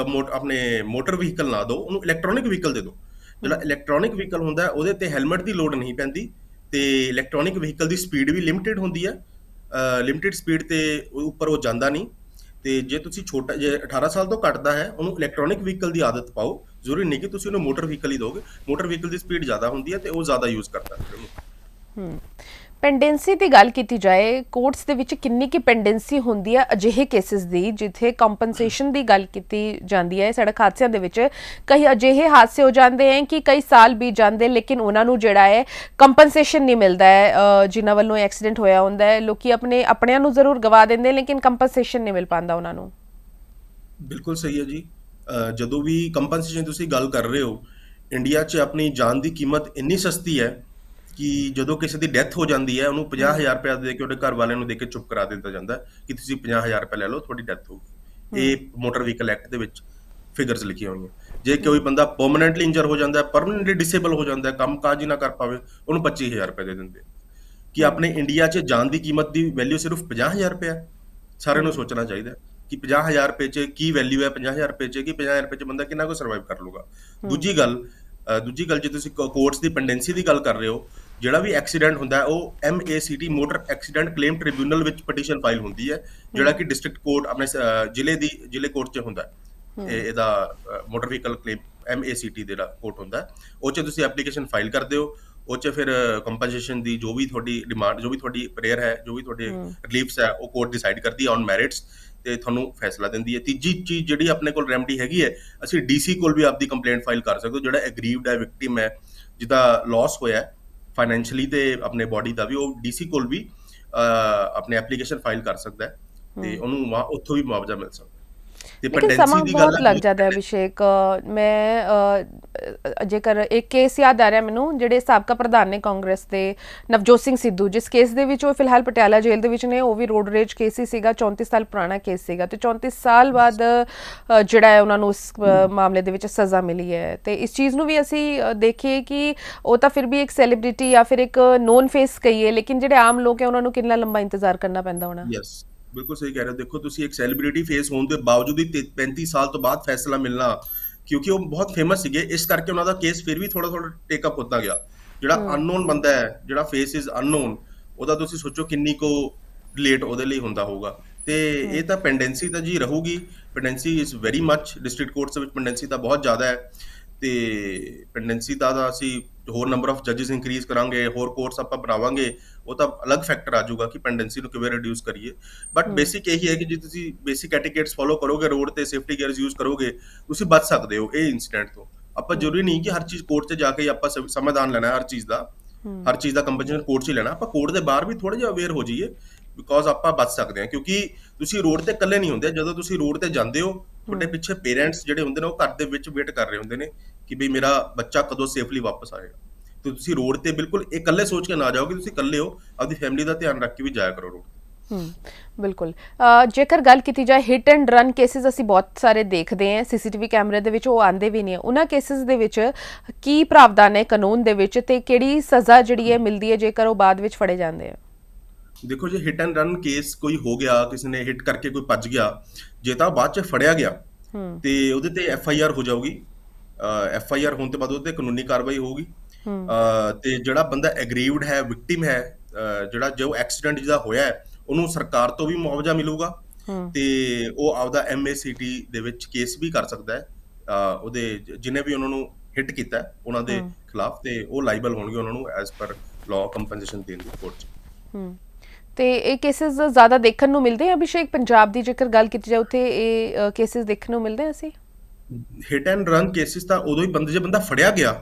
ਆਪਣੇ ਮੋਟਰ ਵਹੀਕਲ ਨਾ ਦਿਓ, ਉਹਨੂੰ ਇਲੈਕਟ੍ਰੋਨਿਕ ਵਹੀਕਲ ਦੇ ਦਿਓ। ਜਿਹੜਾ ਇਲੈਕਟ੍ਰੋਨਿਕ ਵਹੀਕਲ ਹੁੰਦਾ ਉਹਦੇ ਤੇ ਹੈਲਮਟ ਦੀ ਲੋੜ ਨਹੀਂ ਪੈਂਦੀ ਤੇ ਇਲੈਕਟ੍ਰੋਨਿਕ ਵਹੀਕਲ ਦੀ ਸਪੀਡ ਵੀ ਲਿਮਿਟਿਡ ਹੁੰਦੀ ਹੈ, ਲਿਮਿਟਿਡ ਸਪੀਡ ਤੇ ਉੱਪਰ ਉਹ ਜਾਂਦਾ ਨਹੀਂ। ਤੇ ਜੇ ਤੁਸੀਂ ਛੋਟਾ ਜੇ 18 ਸਾਲ ਤੋਂ ਘੱਟ ਦਾ ਹੈ ਉਹਨੂੰ ਇਲੈਕਟ੍ਰੋਨਿਕ ਵਹੀਕਲ ਦੀ ਆਦਤ ਪਾਓ। ਜ਼ਰੂਰੀ ਨਹੀਂ ਕਿ ਤੁਸੀਂ ਉਹਨੂੰ ਮੋਟਰ ਵਹੀਕਲ ਹੀ ਦਿਓਗੇ, ਮੋਟਰ ਵਹੀਕਲ ਦੀ ਸਪੀਡ ਜ਼ਿਆਦਾ ਹੁੰਦੀ ਹੈ ਤੇ ਉਹ ਜ਼ਿਆਦਾ ਯੂਜ਼ ਕਰਦਾ ਹੈ ਉਹਨੂੰ। ਪੈਂਡੈਂਸੀ ਦੀ ਗੱਲ ਕੀਤੀ ਜਾਏ, ਕੋਰਟਸ ਦੇ ਵਿੱਚ ਕਿੰਨੀ ਕੀ ਪੈਂਡੈਂਸੀ ਹੁੰਦੀ ਹੈ ਅਜਿਹੇ ਕੇਸਿਸ ਦੀ ਜਿੱਥੇ ਕੰਪਨਸੇਸ਼ਨ ਦੀ ਗੱਲ ਕੀਤੀ ਜਾਂਦੀ ਹੈ। ਸੜਕ ਹਾਦਸਿਆਂ ਦੇ ਵਿੱਚ ਕਈ ਅਜਿਹੇ ਹਾਦਸੇ ਹੋ ਜਾਂਦੇ ਹੈ ਕਿ ਕਈ ਸਾਲ ਬੀਤ ਜਾਂਦੇ ਲੇਕਿਨ ਉਹਨਾਂ ਨੂੰ ਜਿਹੜਾ ਹੈ ਕੰਪਨਸੇਸ਼ਨ ਨਹੀਂ ਮਿਲਦਾ ਹੈ ਜਿਨ੍ਹਾਂ ਵੱਲੋਂ ਐਕਸੀਡੈਂਟ ਹੋਇਆ ਹੁੰਦਾ ਹੈ। ਲੋਕੀ ਆਪਣਿਆਂ ਨੂੰ ਜ਼ਰੂਰ ਗਵਾ ਦਿੰਦੇ ਲੇਕਿਨ ਕੰਪਨਸੇਸ਼ਨ ਨਹੀਂ ਮਿਲ ਪਾਉਂਦਾ ਉਹਨਾਂ ਨੂੰ। ਬਿਲਕੁਲ ਸਹੀ ਹੈ ਜੀ। ਜਦੋਂ ਵੀ ਕੰਪਨਸੇਸ਼ਨ ਤੁਸੀਂ ਗੱਲ ਕਰ ਰਹੇ ਹੋ, ਇੰਡੀਆ 'ਚ ਆਪਣੀ ਜਾਨ ਦੀ ਕੀਮਤ ਇੰਨੀ ਸਸਤੀ ਹੈ ਕਿ ਜਦੋਂ ਕਿਸੇ ਦੀ ਡੈਥ ਹੋ ਜਾਂਦੀ ਹੈ ਉਹਨੂੰ 50,000 ਰੁਪਇਆ ਦੇ ਕੇ ਉਹਦੇ ਘਰ ਵਾਲਿਆਂ ਨੂੰ ਦੇ ਕੇ ਚੁੱਪ ਕਰਾ ਦਿੱਤਾ ਜਾਂਦਾ ਕਿ ਤੁਸੀਂ 50,000 ਰੁਪਇਆ ਲੈ ਲਓ, ਤੁਹਾਡੀ ਡੈਥ ਹੋ ਗਈ। ਇਹ ਮੋਟਰ ਵਹੀਕਲ ਐਕਟ ਦੇ ਵਿੱਚ ਫਿਗਰਸ ਲਿਖੀਆਂ ਹੋਈਆਂ। ਜੇ ਕੋਈ ਬੰਦਾ ਪਰਮਾਨੈਂਟਲੀ ਇੰਜਰ ਹੋ ਜਾਂਦਾ, ਪਰਮਾਨੈਂਟਲੀ ਡਿਸੇਬਲ ਹੋ ਜਾਂਦਾ, ਕੰਮ ਕਾਜ ਹੀ ਨਾ ਕਰ ਪਾਵੇ, ਉਹਨੂੰ 25,000 ਰੁਪਏ ਦੇ ਦਿੰਦੇ। ਕਿ ਆਪਣੇ ਇੰਡੀਆ 'ਚ ਜਾਨ ਦੀ ਕੀਮਤ ਦੀ ਵੈਲਿਊ ਸਿਰਫ 50,000 ਰੁਪਇਆ। ਸਾਰਿਆਂ ਨੂੰ ਸੋਚਣਾ ਚਾਹੀਦਾ ਕਿ 50,000 ਰੁਪਏ 'ਚ ਕੀ ਵੈਲਿਊ ਹੈ, 50,000 ਰੁਪਏ 'ਚ ਕਿ 50,000 ਰੁਪਏ 'ਚ ਬੰਦਾ ਕਿੰਨਾ ਕੁ ਸਰਵਾਈਵ ਕਰ ਲੂਗਾ। ਦੂਜੀ ਗੱਲ ਜੇ ਤੁਸੀਂ ਕੋਰਟਸ ਦੀ ਪੈਂਡੈਂਸੀ ਦੀ ਗੱਲ ਕਰ ਰਹੇ ਹੋ, ਜਿਹੜਾ ਵੀ ਐਕਸੀਡੈਂਟ ਹੁੰਦਾ ਹੈ ਉਹ MACT motor accident claim tribunal ਵਿੱਚ ਪਟੀਸ਼ਨ ਫਾਈਲ ਹੁੰਦੀ ਹੈ, ਜਿਹੜਾ ਕਿ ਡਿਸਟ੍ਰਿਕਟ ਕੋਰਟ ਆਪਣੇ ਜ਼ਿਲ੍ਹੇ ਕੋਰਟ 'ਚ ਹੁੰਦਾ ਹੈ। ਇਹਦਾ ਮੋਟਰ ਵਹੀਕਲ ਕਲੇਮ MACT ਦਾ ਕੋਰਟ ਹੁੰਦਾ, ਉਹ 'ਚ ਤੁਸੀਂ ਐਪਲੀਕੇਸ਼ਨ ਫਾਈਲ ਕਰਦੇ ਹੋ। ਉਹ 'ਚ ਫਿਰ ਕੰਪਨਸੇਸ਼ਨ ਦੀ ਜੋ ਵੀ ਤੁਹਾਡੀ ਡਿਮਾਂਡ, ਜੋ ਵੀ ਤੁਹਾਡੀ ਪ੍ਰੇਅਰ ਹੈ, ਜੋ ਵੀ ਤੁਹਾਡੇ ਰਿਲੀਫਸ ਹੈ, ਉਹ ਕੋਰਟ ਡਿਸਾਈਡ ਕਰਦੀ ਹੈ ਔਨ ਮੈਰਿਟਸ ਤੇ ਤੁਹਾਨੂੰ ਫੈਸਲਾ ਦਿੰਦੀ ਹੈ। ਤੀਜੀ ਚੀਜ਼ ਜਿਹੜੀ ਆਪਣੇ ਕੋਲ ਰੈਮਡੀ ਹੈਗੀ ਹੈ, ਅਸੀਂ DC ਕੋਲ ਵੀ ਆਪਦੀ ਕੰਪਲੇਂਟ ਫਾਈਲ ਕਰ ਸਕਦੇ ਹੋ। ਜਿਹੜਾ ਐਗਰੀਵਡ ਹੈ, ਵਿਕਟਿਮ ਹੈ, ਜਿਹਦਾ ਲਾਸ ਹੋਇਆ ਫਾਈਨੈਂਸ਼ੀਅਲੀ ਤੇ ਆਪਣੇ ਬੋਡੀ ਦਾ ਵੀ, ਉਹ DC ਕੋਲ ਵੀ ਆਪਣੇ ਐਪਲੀਕੇਸ਼ਨ ਫਾਈਲ ਕਰ ਸਕਦਾ ਹੈ ਤੇ ਉਹਨੂੰ ਉੱਥੋਂ ਵੀ ਮੁਆਵਜ਼ਾ ਮਿਲ ਸਕਦਾ। लेकिन समा बहुत लग जाता है अभिषेक। मैं जेकर एक केस याद आ रहा मैनू, ਜਿਹੜੇ ਸਾਬਕਾ ਪ੍ਰਧਾਨ ਨੇ ਕਾਂਗਰਸ ਦੇ ਨਵਜੋਤ ਸਿੰਘ ਸਿੱਧੂ, ਜਿਸ ਕੇਸ ਦੇ ਵਿੱਚ ਉਹ ਫਿਲਹਾਲ ਪਟਿਆਲਾ ਜੇਲ੍ਹ ਦੇ ਵਿੱਚ ਨੇ, ਉਹ ਵੀ ਰੋਡ ਰੇਜ ਕੇਸ ਹੀ ਸੀਗਾ, 34 ਸਾਲ ਪੁਰਾਣਾ ਕੇਸ ਸੀਗਾ ਤੇ 34 ਸਾਲ ਬਾਅਦ ਜਿਹੜਾ ਹੈ ਉਹਨਾਂ ਨੂੰ ਉਸ ਮਾਮਲੇ ਦੇ ਵਿੱਚ ਸਜ਼ਾ ਮਿਲੀ ਹੈ। ਤੇ ਇਸ ਚੀਜ਼ ਨੂੰ ਵੀ ਅਸੀਂ ਦੇਖੀਏ ਕਿ ਉਹ ਤਾਂ ਫਿਰ ਵੀ ਇੱਕ ਸੈਲੀਬ੍ਰਿਟੀ ਜਾਂ ਫਿਰ ਇੱਕ ਨੋਨ ਫੇਸ ਕਹੀਏ, ਲੇਕਿਨ ਜਿਹੜੇ ਆਮ ਲੋਕ ਹੈ ਉਹਨਾਂ ਨੂੰ ਕਿੰਨਾ ਲੰਬਾ ਇੰਤਜ਼ਾਰ ਕਰਨਾ ਪੈਂਦਾ ਹੋਣਾ। ਯੈਸ, ਬਿਲਕੁਲ ਸਹੀ ਕਹਿ ਰਹੇ ਹੋ। ਦੇਖੋ ਤੁਸੀਂ ਇੱਕ ਸੈਲੀਬ੍ਰਿਟੀ ਫੇਸ ਹੋਣ ਦੇ ਬਾਵਜੂਦ ਵੀ 35 ਸਾਲ ਤੋਂ ਬਾਅਦ ਫੈਸਲਾ ਮਿਲਣਾ, ਕਿਉਂਕਿ ਉਹ ਬਹੁਤ ਫੇਮਸ ਸੀਗੇ, ਇਸ ਕਰਕੇ ਉਹਨਾਂ ਦਾ ਕੇਸ ਫਿਰ ਵੀ ਥੋੜਾ ਟੇਕ ਅਪ ਹੁੰਦਾ ਗਿਆ। ਜਿਹੜਾ ਅਨਨੋਨ ਬੰਦਾ ਹੈ, ਜਿਹੜਾ ਫੇਸ ਇਜ਼ ਅਨਨੋਨ, ਉਹਦਾ ਤੁਸੀਂ ਸੋਚੋ ਕਿੰਨੀ ਕੋ ਰਿਲੇਟ ਉਹਦੇ ਲਈ ਹੁੰਦਾ ਹੋਊਗਾ। ਤੇ ਇਹ ਤਾਂ ਪੈਂਡੈਂਸੀ ਤਾਂ ਜੀ ਰਹੂਗੀ। Pendency is very much, district courts ਵਿੱਚ ਪੈਂਡੈਂਸੀ ਤਾਂ ਬਹੁਤ ਜ਼ਿਆਦਾ ਹੈ ਤੇ ਪੈਂਡੈਂਸੀ ਦਾ ਤਾਂ ਅਸੀਂ ਹੋਰ ਨੰਬਰ ਆਫ ਜੱਜਿਸ ਇੰਕਰੀਜ਼ ਕਰਾਂਗੇ, ਹੋਰ ਕੋਰਟਸ ਆਪਾਂ ਬਣਾਵਾਂਗੇ, ਉਹ ਤਾਂ ਅਲੱਗ ਫੈਕਟਰ ਆ ਜਾਊਗਾ ਕਿ ਪੈਂਡੈਂਸੀ ਨੂੰ ਕਿਵੇਂ ਰਿਡਿਊਸ ਕਰੀਏ। ਬਟ ਬੇਸਿਕ ਇਹੀ ਹੈ ਕਿ ਜੇ ਤੁਸੀਂ ਬੇਸਿਕ ਐਟੀਕੇਟਸ ਫੋਲੋ ਕਰੋਗੇ, ਰੋਡ ਤੇ ਸੇਫਟੀ ਗੇਅਰਸ ਯੂਜ਼ ਕਰੋਗੇ, ਤੁਸੀਂ ਬਚ ਸਕਦੇ ਹੋ ਇਹ ਇਨਸੀਡੈਂਟ ਤੋਂ। ਆਪਾਂ ਜ਼ਰੂਰੀ ਨਹੀਂ ਕਿ ਹਰ ਚੀਜ਼ ਕੋਰਟ 'ਚ ਜਾ ਕੇ ਆਪਾਂ ਸਮਾਧਾਨ ਲੈਣਾ, ਹਰ ਚੀਜ਼ ਦਾ ਕੰਪਨਸੇਸ਼ਨ ਕੋਰਟ 'ਚ ਹੀ ਲੈਣਾ। ਆਪਾਂ ਕੋਰਟ ਦੇ ਬਾਹਰ ਵੀ ਥੋੜਾ ਜਿਹਾ ਅਵੇਅਰ ਹੋ ਜਾਈਏ, ਬਿਕੋਜ਼ ਆਪਾਂ ਬਚ ਸਕਦੇ ਹਾਂ। ਕਿਉਂਕਿ ਤੁਸੀਂ ਰੋਡ ਤੇ ਇਕੱਲੇ ਨਹੀਂ ਹੁੰਦੇ, ਜਦੋਂ ਤੁਸੀਂ ਰੋਡ ਤੇ ਜਾਂਦੇ ਹੋ ਤੁਹਾਡੇ ਪਿੱਛੇ ਪੇਰੈਂਟਸ ਜਿਹੜੇ ਹੁੰਦੇ ਨੇ ਉਹ ਘਰ ਦੇ ਵਿੱਚ ਵੇਟ ਕਰ ਰਹੇ ਹੁੰਦੇ ਨੇ ਕਿ ਬਈ ਮੇਰਾ ਬੱਚਾ ਕਦੋਂ ਸੇਫਲੀ ਵਾਪਸ ਆਏਗਾ। ਤੇ ਤੁਸੀਂ ਰੋਡ ਤੇ ਬਿਲਕੁਲ ਇਹ ਇਕੱਲੇ ਸੋਚ ਕੇ ਨਾ ਜਾਓ ਕਿ ਤੁਸੀਂ ਇਕੱਲੇ ਹੋ, ਆਪਦੀ ਫੈਮਿਲੀ ਦਾ ਧਿਆਨ ਰੱਖ ਕੇ ਵੀ ਜਾਇਆ ਕਰੋ ਰੋਡ। ਬਿਲਕੁਲ। ਜੇਕਰ ਗੱਲ ਕੀਤੀ ਜਾਏ ਹਿੱਟ ਐਂਡ ਰਨ ਕੇਸਿਸ ਅਸੀਂ ਬਹੁਤ ਸਾਰੇ ਦੇਖਦੇ ਹਾਂ CCTV ਕੈਮਰੇ ਦੇ ਵਿੱਚ, ਉਹ ਆਉਂਦੇ ਵੀ ਨਹੀਂ। ਉਹਨਾਂ ਕੇਸਿਸ ਦੇ ਵਿੱਚ ਕੀ ਪ੍ਰਾਵਧਾਨ ਹੈ ਕਾਨੂੰਨ ਦੇ ਵਿੱਚ ਤੇ ਕਿਹੜੀ ਸਜ਼ਾ ਜਿਹੜੀ ਹੈ ਮਿਲਦੀ ਹੈ ਜੇਕਰ ਉਹ ਬਾਅਦ ਵਿੱਚ ਫੜੇ ਜਾਂਦੇ ਆ? ਦੇਖੋ ਜੇ ਹਿੱਟ ਐਂਡ ਰਨ ਕੇਸ ਕੋਈ ਹੋ ਗਿਆ, ਕਿਸੇ ਨੇ ਹਿੱਟ ਕਰਕੇ ਕੋਈ ਭੱਜ ਗਿਆ, ਜੇ ਤਾਂ ਬਾਅਦ 'ਚ ਫੜਿਆ ਗਿਆ ਤੇ ਉਹਦੇ ਤੇ ਐਫ ਆਈ ਆਰ ਹੋ ਜਾਊਗੀ। ਐਫ ਆਈ ਆਰ ਹੋਣ ਤੋਂ ਬਾਅਦ ਉਹਦੇ ਤੇ ਕਾਨੂੰਨੀ ਕਾਰਵਾਈ ਹੋਊਗੀ। ਤੇ ਜਿਹੜਾ ਬੰਦਾ ਐਗਰੀਵਡ ਹੈ, ਵਿਕਟਿਮ ਹੈ, ਜਿਹੜਾ ਜੋ ਐਕਸੀਡੈਂਟ ਜਿਹਦਾ ਹੋਇਆ ਹੈ, ਉਹਨੂੰ ਸਰਕਾਰ ਤੋਂ ਵੀ ਮੁਆਵਜ਼ਾ ਮਿਲੂਗਾ ਤੇ ਉਹ ਆਪਦਾ MACT ਦੇ ਵਿੱਚ ਕੇਸ ਵੀ ਕਰ ਸਕਦਾ ਹੈ। ਉਹਦੇ ਜਿਹਨੇ ਵੀ ਉਹਨਾਂ ਨੂੰ ਹਿੱਟ ਕੀਤਾ ਹੈ, ਉਹਨਾਂ ਦੇ ਖਿਲਾਫ, ਤੇ ਉਹ ਲਾਇਬਲ ਹੋਣਗੇ ਉਹਨਾਂ ਨੂੰ ਐਜ਼ ਪਰ ਲਾਅ ਕੰਪਨਸੇਸ਼ਨ ਦੇਣ ਦੀ ਕੋਰਟ 'ਚ। ਤੇ ਇਹ ਕੇਸਿਸ ਜ਼ਿਆਦਾ ਦੇਖਣ ਨੂੰ ਮਿਲਦੇ ਆ ਅਭਿਸ਼ੇਕ? ਪੰਜਾਬ ਦੀ ਜੇਕਰ ਗੱਲ ਕੀਤੀ ਜਾਏ ਉੱਥੇ ਇਹ ਕੇਸਿਸ ਦੇਖਣ ਨੂੰ ਮਿਲਦੇ ਆ ਅਸੀਂ? ਹਿੱਟ ਐਂਡ ਰਨ ਕੇਸਿਸ ਤਾਂ ਉਦੋਂ ਹੀ ਜੇ ਬੰਦਾ ਫੜਿਆ ਗਿਆ,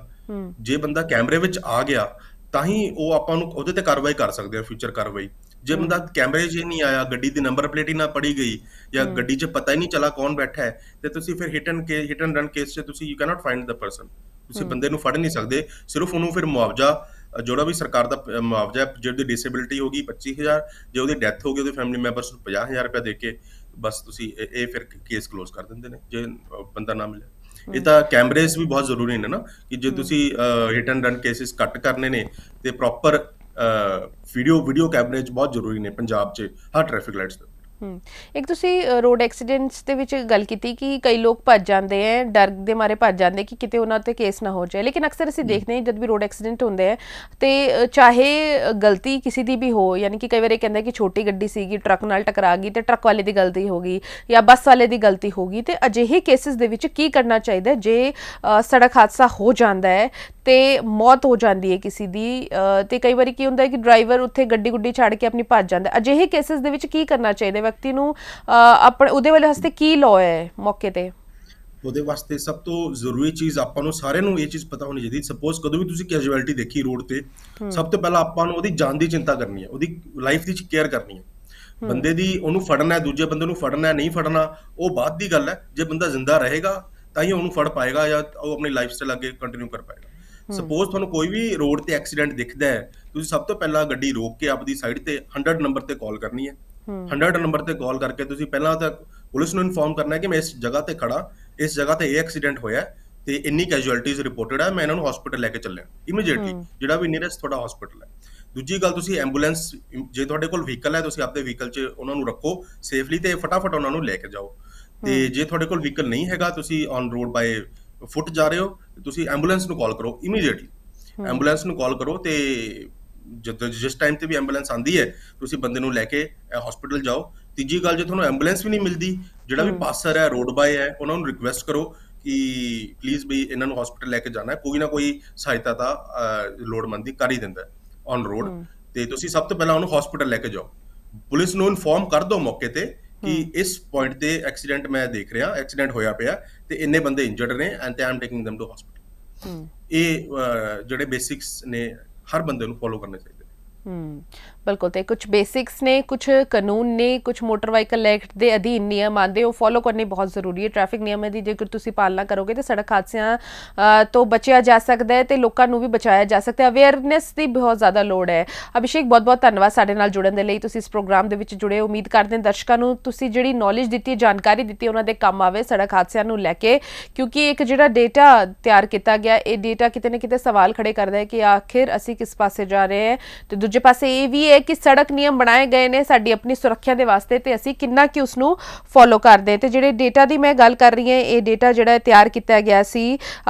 ਜੇ ਬੰਦਾ ਕੈਮਰੇ ਵਿੱਚ ਆ ਗਿਆ, ਤਾਂ ਹੀ ਉਹ ਆਪਾਂ ਨੂੰ ਉਹਦੇ ਤੇ ਕਾਰਵਾਈ ਕਰ ਸਕਦੇ ਆ, ਫਿਊਚਰ ਕਾਰਵਾਈ। ਜੇ ਬੰਦਾ ਕੈਮਰੇ 'ਚ ਨਹੀਂ ਆਇਆ, ਗੱਡੀ ਦੀ ਨੰਬਰ ਪਲੇਟ ਹੀ ਨਾ ਪੜੀ ਗਈ, ਜਾਂ ਗੱਡੀ 'ਚ ਪਤਾ ਹੀ ਨਹੀਂ ਚੱਲਾ ਕੌਣ ਬੈਠਾ ਹੈ, ਤੇ ਤੁਸੀਂ ਫਿਰ ਹਿੱਟ ਐਂਡ ਰਨ ਕੇਸ 'ਚ ਤੁਸੀਂ you cannot find the person. ਤੁਸੀਂ ਬੰਦੇ ਨੂੰ ਫੜ ਨਹੀਂ ਸਕਦੇ, ਸਿਰਫ ਉਹਨੂੰ ਫਿਰ ਮੁਆਵਜ਼ਾ, ਜਿਹੜਾ ਵੀ ਸਰਕਾਰ ਦਾ ਮੁਆਵਜ਼ਾ, ਜਿਹਦੀ ਡਿਸੇਬਿਲਿਟੀ ਹੋ ਗਈ 25,000, ਜੇ ਉਹਦੀ ਡੈਥ ਹੋ ਗਈ ਉਹਦੇ ਫੈਮਿਲੀ ਮੈਂਬਰਸ ਨੂੰ 50,000 ਰੁਪਇਆ ਦੇ ਕੇ ਬਸ ਤੁਸੀਂ ਇਹ ਫਿਰ ਕੇਸ ਕਲੋਜ਼ ਕਰ ਦਿੰਦੇ ਨੇ, ਜੇ ਬੰਦਾ ਨਾ ਮਿਲੇ। ਇਹ ਤਾਂ ਕੈਮਰੇਜ਼ ਵੀ ਬਹੁਤ ਜ਼ਰੂਰੀ ਨੇ ਨਾ, ਕਿ ਜੇ ਤੁਸੀਂ ਹਿੱਟ ਐਂਡ ਰਨ ਕੇਸਿਸ ਕੱਟ ਕਰਨੇ ਨੇ ਤੇ ਪ੍ਰੋਪਰ ਵੀਡੀਓ ਕੈਮਰੇਜ਼ ਬਹੁਤ ਜ਼ਰੂਰੀ ਨੇ ਪੰਜਾਬ 'ਚ ਹਰ ਟ੍ਰੈਫਿਕ ਲਾਈਟਸ ਤੇ। ਇੱਕ ਤੁਸੀਂ ਰੋਡ ਐਕਸੀਡੈਂਟਸ ਦੇ ਵਿੱਚ ਗੱਲ ਕੀਤੀ ਕਿ ਕਈ ਲੋਕ ਭੱਜ ਜਾਂਦੇ ਹੈ, ਡਰ ਦੇ ਮਾਰੇ ਭੱਜ ਜਾਂਦੇ ਕਿ ਕਿਤੇ ਉਹਨਾਂ ਤੇ ਕੇਸ ਨਾ ਹੋ ਜਾਏ, ਲੇਕਿਨ ਅਕਸਰ ਅਸੀਂ ਦੇਖਦੇ ਹਾਂ ਜਦ ਵੀ ਰੋਡ ਐਕਸੀਡੈਂਟ ਹੁੰਦੇ ਹੈ ਤੇ ਚਾਹੇ ਗਲਤੀ ਕਿਸੇ ਦੀ ਵੀ ਹੋ, ਯਾਨੀ ਕਿ ਕਈ ਵਾਰ ਇਹ ਕਹਿੰਦੇ ਕਿ ਛੋਟੀ ਗੱਡੀ ਸੀਗੀ, ਟਰੱਕ ਨਾਲ ਟਕਰਾ ਗਈ ਤੇ ਟਰੱਕ ਵਾਲੇ ਦੀ ਗਲਤੀ ਹੋ ਗਈ ਜਾਂ ਬੱਸ ਵਾਲੇ ਦੀ ਗਲਤੀ ਹੋ ਗਈ, ਤੇ ਅਜਿਹੇ ਕੇਸਿਸ ਦੇ ਵਿੱਚ ਕੀ ਕਰਨਾ ਚਾਹੀਦਾ ਜੇ ਸੜਕ ਹਾਦਸਾ ਹੋ ਜਾਂਦਾ ਹੈ ਤੇ ਮੌਤ ਹੋ ਜਾਂਦੀ ਹੈ ਕਿਸੇ ਦੀ, ਤੇ ਕਈ ਵਾਰੀ ਕੀ ਹੁੰਦਾ ਹੈ ਕਿ ਡਰਾਈਵਰ ਉੱਥੇ ਗੱਡੀ ਛੱਡ ਕੇ ਆਪਣੀ ਭੱਜ ਜਾਂਦਾ? ਅਜਿਹੇ ਕੇਸਿਸ ਦੇ ਵਿੱਚ ਕੀ ਕਰਨਾ ਚਾਹੀਦਾ ਵਿਅਕਤੀ ਨੂੰ? ਆਪਣੇ ਉਹਦੇ ਵਾਸਤੇ ਕੀ ਲਾਅ ਹੈ ਮੌਕੇ ਤੇ? ਉਹਦੇ ਵਾਸਤੇ ਸਭ ਤੋਂ ਜ਼ਰੂਰੀ ਚੀਜ਼, ਆਪਾਂ ਨੂੰ ਸਾਰਿਆਂ ਨੂੰ ਇਹ ਚੀਜ਼ ਪਤਾ ਹੋਣੀ ਚਾਹੀਦੀ, ਸਪੋਜ਼ ਕਦੋਂ ਵੀ ਤੁਸੀਂ ਕੈਜੁਅਲਟੀ ਦੇਖੀ ਰੋਡ ਤੇ, ਸਭ ਤੋਂ ਪਹਿਲਾਂ ਆਪਾਂ ਨੂੰ ਉਹਦੀ ਜਾਨ ਦੀ ਚਿੰਤਾ ਕਰਨੀ ਹੈ, ਉਹਦੀ ਲਾਈਫ ਦੀ ਕੇਅਰ ਕਰਨੀ ਹੈ। ਬੰਦੇ ਦੀ ਉਹਨੂੰ ਫੜਨਾ ਹੈ, ਦੂਜੇ ਬੰਦੇ ਨੂੰ ਫੜਨਾ ਹੈ, ਨਹੀਂ ਫੜਨਾ ਉਹ ਬਾਅਦ ਦੀ ਗੱਲ ਹੈ। ਜੇ ਬੰਦਾ ਜ਼ਿੰਦਾ ਰਹੇਗਾ ਤਾਂ ਹੀ ਉਹਨੂੰ ਫੜ ਪਾਏਗਾ ਜਾਂ ਉਹ ਆਪਣੀ ਲਾਈਫ ਸਟਾਈਲ ਅੱਗੇ ਕੰਟੀਨਿਊ ਕਰ ਪਾਏਗਾ। ਸਪੋਜ਼ ਤੁਹਾਨੂੰ ਕੋਈ ਵੀ ਰੋਡ ਤੇ ਐਕਸੀਡੈਂਟ ਦਿਖਦਾ ਹੈ, ਤੁਸੀਂ ਸਭ ਤੋਂ ਪਹਿਲਾਂ ਗੱਡੀ ਰੋਕ ਕੇ ਆਪਦੀ ਸਾਈਡ ਤੇ 100 ਨੰਬਰ ਤੇ ਕਾਲ ਕਰਨੀ ਹੈ। 100 ਨੰਬਰ ਤੇ ਕਾਲ ਕਰਕੇ ਤੁਸੀਂ ਪਹਿਲਾਂ ਤਾਂ ਪੁਲਿਸ ਨੂੰ ਇਨਫੋਰਮ ਕਰਨਾ ਹੈ ਕਿ ਮੈਂ ਇਸ ਜਗ੍ਹਾ ਤੇ ਖੜਾ, ਇਸ ਜਗ੍ਹਾ ਤੇ ਇਹ ਐਕਸੀਡੈਂਟ ਹੋਇਆ ਤੇ ਇੰਨੀ ਕੈਜੁਅਲਟੀਜ਼ ਰਿਪੋਰਟਡ ਹੈ, ਮੈਂ ਇਹਨਾਂ ਨੂੰ ਹਸਪੀਟਲ ਲੈ ਕੇ ਚੱਲਿਆ ਇਮੀਡੀਏਟਲੀ, ਜਿਹੜਾ ਵੀ ਨੀਅਰੈਸਟ ਤੁਹਾਡਾ ਹਸਪੀਟਲ ਹੈ। ਦੂਜੀ ਗੱਲ, ਤੁਸੀਂ ਐਂਬੂਲੈਂਸ, ਜੇ ਤੁਹਾਡੇ ਕੋਲ ਵਹੀਕਲ ਹੈ, ਤੁਸੀਂ ਆਪਣੇ ਵਹੀਕਲ 'ਚ ਉਹਨਾਂ ਨੂੰ ਰੱਖੋ ਸੇਫਲੀ ਤੇ ਫਟਾਫਟ ਉਹਨਾਂ ਨੂੰ ਲੈ ਕੇ ਜਾਓ। ਤੇ ਜੇ ਤੁਹਾਡੇ ਕੋਲ ਵਹੀਕਲ ਨਹੀਂ ਹੈਗਾ, ਤੁਸੀਂ ਔਨ ਰੋਡ ਬਾਏ ਫੁੱਟ ਜਾ ਰਹੇ ਹੋ, ਤੁਸੀਂ ਐਂਬੂਲੈਂਸ ਨੂੰ ਕਾਲ ਕਰੋ ਇਮੀਡੀਏਟਲੀ। ਐਂਬੂਲੈਂਸ ਨੂੰ ਕਾਲ ਕਰੋ ਤੇ ਜਿਸ ਟਾਈਮ ਤੇ ਵੀ ਐਂਬੂਲੈਂਸ ਆਉਂਦੀ ਹੈ, ਤੁਸੀਂ ਬੰਦੇ ਨੂੰ ਲੈ ਕੇ ਹਸਪੀਟਲ ਜਾਓ। ਤੀਜੀ ਗੱਲ, ਜੇ ਤੁਹਾਨੂੰ ਐਂਬੂਲੈਂਸ ਵੀ ਨਹੀਂ ਮਿਲਦੀ, ਜਿਹੜਾ ਵੀ ਪਾਸਰ ਹੈ, ਰੋਡ ਬਾਏ ਹੈ, ਉਹਨਾਂ ਨੂੰ ਰਿਕੁਐਸਟ ਕਰੋ ਕਿ ਪਲੀਜ਼ ਵੀ ਇਹਨਾਂ ਨੂੰ ਹਸਪੀਟਲ ਲੈ ਕੇ ਜਾਣਾ ਹੈ, ਕੋਈ ਨਾ ਕੋਈ ਸਹਾਇਤਾ ਤਾਂ ਲੋੜਵੰਦੀ ਕਰ ਹੀ ਦਿੰਦਾ ਔਨ ਰੋਡ। ਤੇ ਤੁਸੀਂ ਸਭ ਤੋਂ ਪਹਿਲਾਂ ਉਹਨੂੰ ਹਸਪੀਟਲ ਲੈ ਕੇ ਜਾਓ। ਪੁਲਿਸ ਨੂੰ ਇਨਫੋਰਮ ਕਰ ਦਿਓ ਮੌਕੇ ਤੇ ਕਿ ਇਸ ਪੁਆਇੰਟ ਤੇ ਐਕਸੀਡੈਂਟ ਮੈਂ ਦੇਖ ਰਿਹਾ, ਐਕਸੀਡੈਂਟ ਹੋਇਆ ਪਿਆ ਤੇ ਇੰਨੇ ਬੰਦੇ ਇੰਜਰਡ ਨੇ and I am taking them to hospital। ਇਹ ਜਿਹੜੇ ਬੇਸਿਕਸ ਨੇ ਹਰ ਬੰਦੇ ਨੂੰ ਫੋਲੋ ਕਰਨੇ ਚਾਹੀਦੇ। ਬਿਲਕੁਲ, ਤੇ ਕੁਝ ਬੇਸਿਕਸ ਨੇ, ਕੁਝ ਕਾਨੂੰਨ ਨੇ, ਕੁਝ ਮੋਟਰ ਵਾਹੀਕਲ ਐਕਟ ਦੇ ਅਧੀਨ ਨਿਯਮ ਆਉਂਦੇ, ਉਹ ਫੋਲੋ ਕਰਨੇ ਬਹੁਤ ਜ਼ਰੂਰੀ ਹੈ। ਟ੍ਰੈਫਿਕ ਨਿਯਮਾਂ ਦੀ ਜੇਕਰ ਤੁਸੀਂ ਪਾਲਣਾ ਕਰੋਗੇ ਤਾਂ ਸੜਕ ਹਾਦਸਿਆਂ ਤੋਂ ਬਚਿਆ ਜਾ ਸਕਦਾ ਹੈ ਤੇ ਲੋਕਾਂ ਨੂੰ ਵੀ ਬਚਾਇਆ ਜਾ ਸਕਦਾ ਹੈ। ਅਵੇਅਰਨੈਸ ਦੀ ਬਹੁਤ ਜ਼ਿਆਦਾ ਲੋੜ ਹੈ। ਅਭਿਸ਼ੇਕ, ਬਹੁਤ ਬਹੁਤ ਧੰਨਵਾਦ ਸਾਡੇ ਨਾਲ ਜੁੜਨ ਦੇ ਲਈ। ਤੁਸੀਂ ਇਸ ਪ੍ਰੋਗਰਾਮ ਦੇ ਵਿੱਚ ਜੁੜੇ, ਉਮੀਦ ਕਰਦੇ ਹਾਂ ਦਰਸ਼ਕਾਂ ਨੂੰ ਤੁਸੀਂ ਜਿਹੜੀ ਨੌਲੇਜ ਦਿੱਤੀ, ਜਾਣਕਾਰੀ ਦਿੱਤੀ, ਉਹਨਾਂ ਦੇ ਕੰਮ ਆਵੇ ਸੜਕ ਹਾਦਸਿਆਂ ਨੂੰ ਲੈ ਕੇ, ਕਿਉਂਕਿ ਇੱਕ ਜਿਹੜਾ ਡੇਟਾ ਤਿਆਰ ਕੀਤਾ ਗਿਆ, ਇਹ ਡੇਟਾ ਕਿਤੇ ਨਾ ਕਿਤੇ ਸਵਾਲ ਖੜੇ ਕਰਦਾ ਹੈ ਕਿ ਆਖਿਰ ਅਸੀਂ ਕਿਸ ਪਾਸੇ ਜਾ ਰਹੇ ਹਾਂ, ਤੇ ਦੂਜੇ ਪਾਸੇ ਇਹ ਵੀ ਹੈ ਕਿ ਸੜਕ ਨਿਯਮ ਬਣਾਏ ਗਏ ਨੇ ਸਾਡੀ ਆਪਣੀ ਸੁਰੱਖਿਆ ਦੇ ਵਾਸਤੇ ਤੇ ਅਸੀਂ ਕਿੰਨਾ ਕਿ ਉਸ ਨੂੰ ਫੋਲੋ ਕਰਦੇ। ਤੇ ਜਿਹੜੇ ਡੇਟਾ ਦੀ ਮੈਂ ਗੱਲ ਕਰ ਰਹੀ ਹਾਂ, ਇਹ ਡੇਟਾ ਜਿਹੜਾ ਤਿਆਰ ਕੀਤਾ ਗਿਆ ਸੀ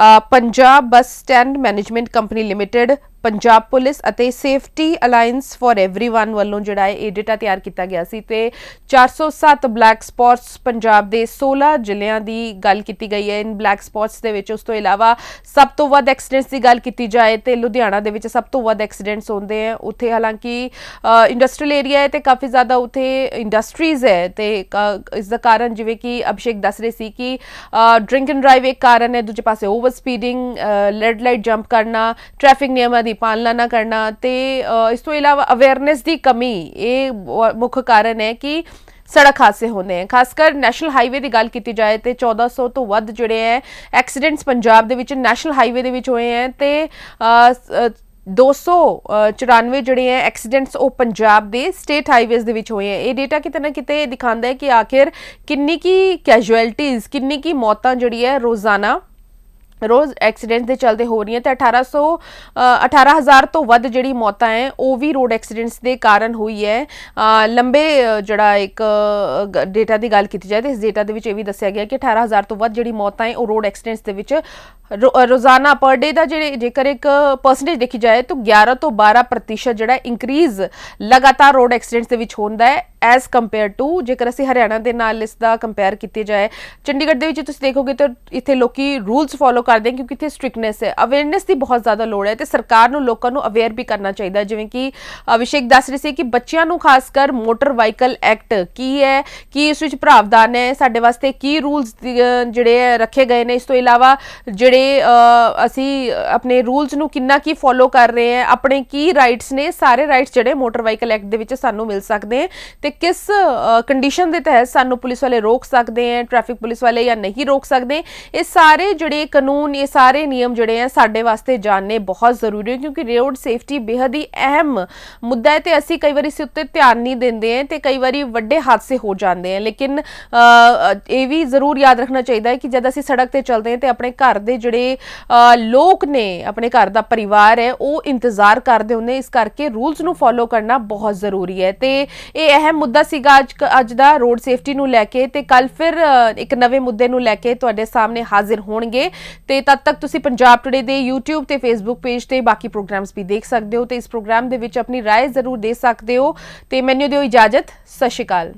Punjab bus stand management company limited, Punjab police ਅਤੇ ਸੇਫਟੀ ਅਲਾਈਅੰਸ ਫॉर एवरीवन ਵੱਲੋਂ ਜਿਹੜਾ ਇਹ ਡੇਟਾ ਤਿਆਰ ਕੀਤਾ ਗਿਆ ਸੀ ਤੇ 407 ਬਲੈਕ ਸਪੌਟਸ ਪੰਜਾਬ ਦੇ 16 ਜ਼ਿਲ੍ਹਿਆਂ ਦੀ ਗੱਲ ਕੀਤੀ ਗਈ ਹੈ। ਇਨ ਬਲੈਕ ਸਪੌਟਸ ਦੇ ਵਿੱਚ ਉਸ ਤੋਂ ਇਲਾਵਾ ਸਭ ਤੋਂ ਵੱਧ ਐਕਸੀਡੈਂਟਸ ਦੀ ਗੱਲ ਕੀਤੀ ਜਾਏ ਤੇ ਲੁਧਿਆਣਾ ਦੇ ਵਿੱਚ ਸਭ ਤੋਂ ਵੱਧ ਐਕਸੀਡੈਂਟਸ ਹੁੰਦੇ ਹੈ। ਉੱਥੇ ਹਾਲਾਂਕਿ ਇੰਡਸਟਰੀਅਲ ਏਰੀਆ ਹੈ ਤੇ ਕਾਫੀ ਜ਼ਿਆਦਾ ਉੱਥੇ ਇੰਡਸਟਰੀਜ਼ ਹੈ ਤੇ ਇਸ ਦਾ ਕਾਰਨ ਜਿਵੇਂ ਕਿ ਅਭਿਸ਼ੇਕ ਦੱਸ ਰਹੇ ਸੀ ਕਿ ਡਰਿੰਕ ਐਂਡ ਡਰਾਈਵ ਇੱਕ ਕਾਰਨ ਹੈ, ਦੂਜੇ ਪਾਸੇ over speeding, red light jump ਕਰਨਾ, ਟ੍ਰੈਫਿਕ ਨਿਯਮਾਂ ਦੀ ਪਾਲਣਾ ਨਾ ਕਰਨਾ ਤੇ ਇਸ ਤੋਂ ਇਲਾਵਾ ਅਵੇਅਰਨੈਸ ਦੀ ਕਮੀ, ਇਹ ਮੁੱਖ ਕਾਰਨ ਹੈ ਕਿ ਸੜਕ ਹਾਦਸੇ ਹੁੰਦੇ हैं। ਖਾਸਕਰ ਨੈਸ਼ਨਲ ਹਾਈਵੇ ਦੀ ਗੱਲ ਕੀਤੀ ਜਾਏ ਤੇ 1400 ਤੋਂ ਵੱਧ ਜਿਹੜੇ ਹੈ ਐਕਸੀਡੈਂਟਸ ਪੰਜਾਬ ਦੇ ਵਿੱਚ ਨੈਸ਼ਨਲ ਹਾਈਵੇ ਦੇ ਵਿੱਚ ਹੋਏ ਹੈ ਤੇ 294 ਜਿਹੜੇ ਹੈ ਐਕਸੀਡੈਂਟਸ ਉਹ ਪੰਜਾਬ ਦੇ ਸਟੇਟ ਹਾਈਵੇਜ਼ ਦੇ ਵਿੱਚ ਹੋਏ ਹੈ। ਇਹ ਡੇਟਾ ਕਿਤੇ ਨਾ ਕਿਤੇ ਦਿਖਾਉਂਦਾ ਹੈ ਕਿ ਆਖਿਰ ਕਿੰਨੀ ਕੀ ਕੈਜੁਅਲਟੀਜ਼, ਕਿੰਨੀ ਕੀ ਮੌਤਾਂ ਜਿਹੜੀ ਹੈ ਰੋਜ਼ਾਨਾ ਰੋਜ਼ ਐਕਸੀਡੈਂਟ ਦੇ ਚਲਦੇ ਹੋ ਰਹੀਆਂ ਤੇ 18000 ਤੋਂ ਵੱਧ ਜਿਹੜੀ ਮੌਤਾਂ ਹੈ ਉਹ ਵੀ ਰੋਡ ਐਕਸੀਡੈਂਟਸ ਦੇ ਕਾਰਨ ਹੋਈ ਹੈ। ਲੰਬੇ ਜਿਹੜਾ ਇੱਕ ਡੇਟਾ ਦੀ ਗੱਲ ਕੀਤੀ ਜਾਏ ਤੇ ਇਸ ਡੇਟਾ ਦੇ ਵਿੱਚ ਇਹ ਵੀ ਦੱਸਿਆ ਗਿਆ ਕਿ 18000 ਤੋਂ ਵੱਧ ਜਿਹੜੀ ਮੌਤਾਂ ਹੈ ਉਹ ਰੋਡ ਐਕਸੀਡੈਂਟਸ ਦੇ ਵਿੱਚ ਰੋਜ਼ਾਨਾ ਪਰ ਡੇ ਦਾ ਜੇਕਰ ਇੱਕ ਪਰਸੈਂਟੇਜ ਦੇਖੀ ਜਾਏ ਤਾਂ 11 ਤੋਂ 12% ਜਿਹੜਾ ਇੰਕਰੀਜ਼ ਲਗਾਤਾਰ ਰੋਡ ਐਕਸੀਡੈਂਟਸ ਦੇ ਵਿੱਚ ਹੁੰਦਾ ਹੈ ਐਜ਼ ਕੰਪੇਅਰ ਟੂ ਜੇਕਰ ਅਸੀਂ ਹਰਿਆਣਾ ਦੇ ਨਾਲ ਇਸ ਦਾ ਕੰਪੇਅਰ ਕੀਤੀ ਜਾਏ। ਚੰਡੀਗੜ੍ਹ ਦੇ ਵਿੱਚ ਤੁਸੀਂ ਦੇਖੋਗੇ ਤਾਂ ਇੱਥੇ ਲੋਕੀ ਰੂਲਸ ਫੋਲੋ ਕਰਦੇ हैं क्योंकि इतने स्ट्रिक्टनेस है, अवेयरनेस की बहुत ज़्यादा लोड़ है तो सरकार ਨੂੰ ਲੋਕਾਂ ਨੂੰ ਅਵੇਅਰ ਵੀ ਕਰਨਾ ਚਾਹੀਦਾ ਹੈ। ਜਿਵੇਂ ਕਿ ਅਭਿਸ਼ੇਕ ਦੱਸ ਰਹੇ ਸੀ ਕਿ ਬੱਚਿਆਂ ਨੂੰ ਖਾਸ ਕਰ ਮੋਟਰ ਵਾਹੀਕਲ ਐਕਟ ਕੀ ਹੈ, ਕੀ ਇਸ ਵਿੱਚ ਪ੍ਰਾਵਧਾਨ ਹੈ, ਸਾਡੇ ਵਾਸਤੇ ਕੀ ਰੂਲਸ ਜਿਹੜੇ ਰੱਖੇ ਗਏ ਨੇ, ਇਸ ਤੋਂ ਇਲਾਵਾ ਜਿਹੜੇ ਅਸੀਂ ਆਪਣੇ ਰੂਲਸ ਨੂੰ ਕਿੰਨਾ ਕੀ ਫੋਲੋ ਕਰ ਰਹੇ ਹਾਂ, ਆਪਣੇ ਕੀ ਰਾਈਟਸ ਨੇ, ਸਾਰੇ ਰਾਈਟਸ ਜਿਹੜੇ ਮੋਟਰ ਵਾਹੀਕਲ ਐਕਟ ਦੇ ਵਿੱਚ ਸਾਨੂੰ ਮਿਲ ਸਕਦੇ ਹੈ ਤੇ ਕਿਸ ਕੰਡੀਸ਼ਨ ਦੇ ਤਹਿਤ ਸਾਨੂੰ ਪੁਲਿਸ ਵਾਲੇ ਰੋਕ ਸਕਦੇ ਹੈ, ਟ੍ਰੈਫਿਕ ਪੁਲਿਸ ਵਾਲੇ ਜਾਂ ਨਹੀਂ ਰੋਕ ਸਕਦੇ। ਇਹ ਸਾਰੇ ਜਿਹੜੇ ਕਾਨੂੰਨ ये सारे नियम जोड़े हैं साडे वास्ते जानने बहुत जरूरी है क्योंकि रोड सेफ्टी बेहद ही अहम मुद्दा है तो असी कई बार इस उत्ते ध्यान नहीं देंदे हैं तो कई बार वड्डे हादसे हो जाते हैं। लेकिन ये भी जरूर याद रखना चाहिए है कि जब असी सड़क ते चलते हैं तो अपने घर के जोड़े लोग ने, अपने घर का परिवार है वो इंतजार करते होंगे, इस करके रूल्स नूं फॉलो करना बहुत जरूरी है। तो ये अहम मुद्दा सीगा अज दा रोड सेफ्टी नूं लैके ते कल फिर एक नवे मुद्दे नूं लैके तुहाडे सामने हाजिर होणगे ਤੇ तद तक तुसी पंजाब टुडे दे YouTube ते Facebook पेज ते बाकी प्रोग्राम्स भी देख सकते हो ते इस प्रोग्राम दे विच अपनी राय जरूर दे सकते हो ते मैनूं दिओ इजाजत। सत श्री अकाल।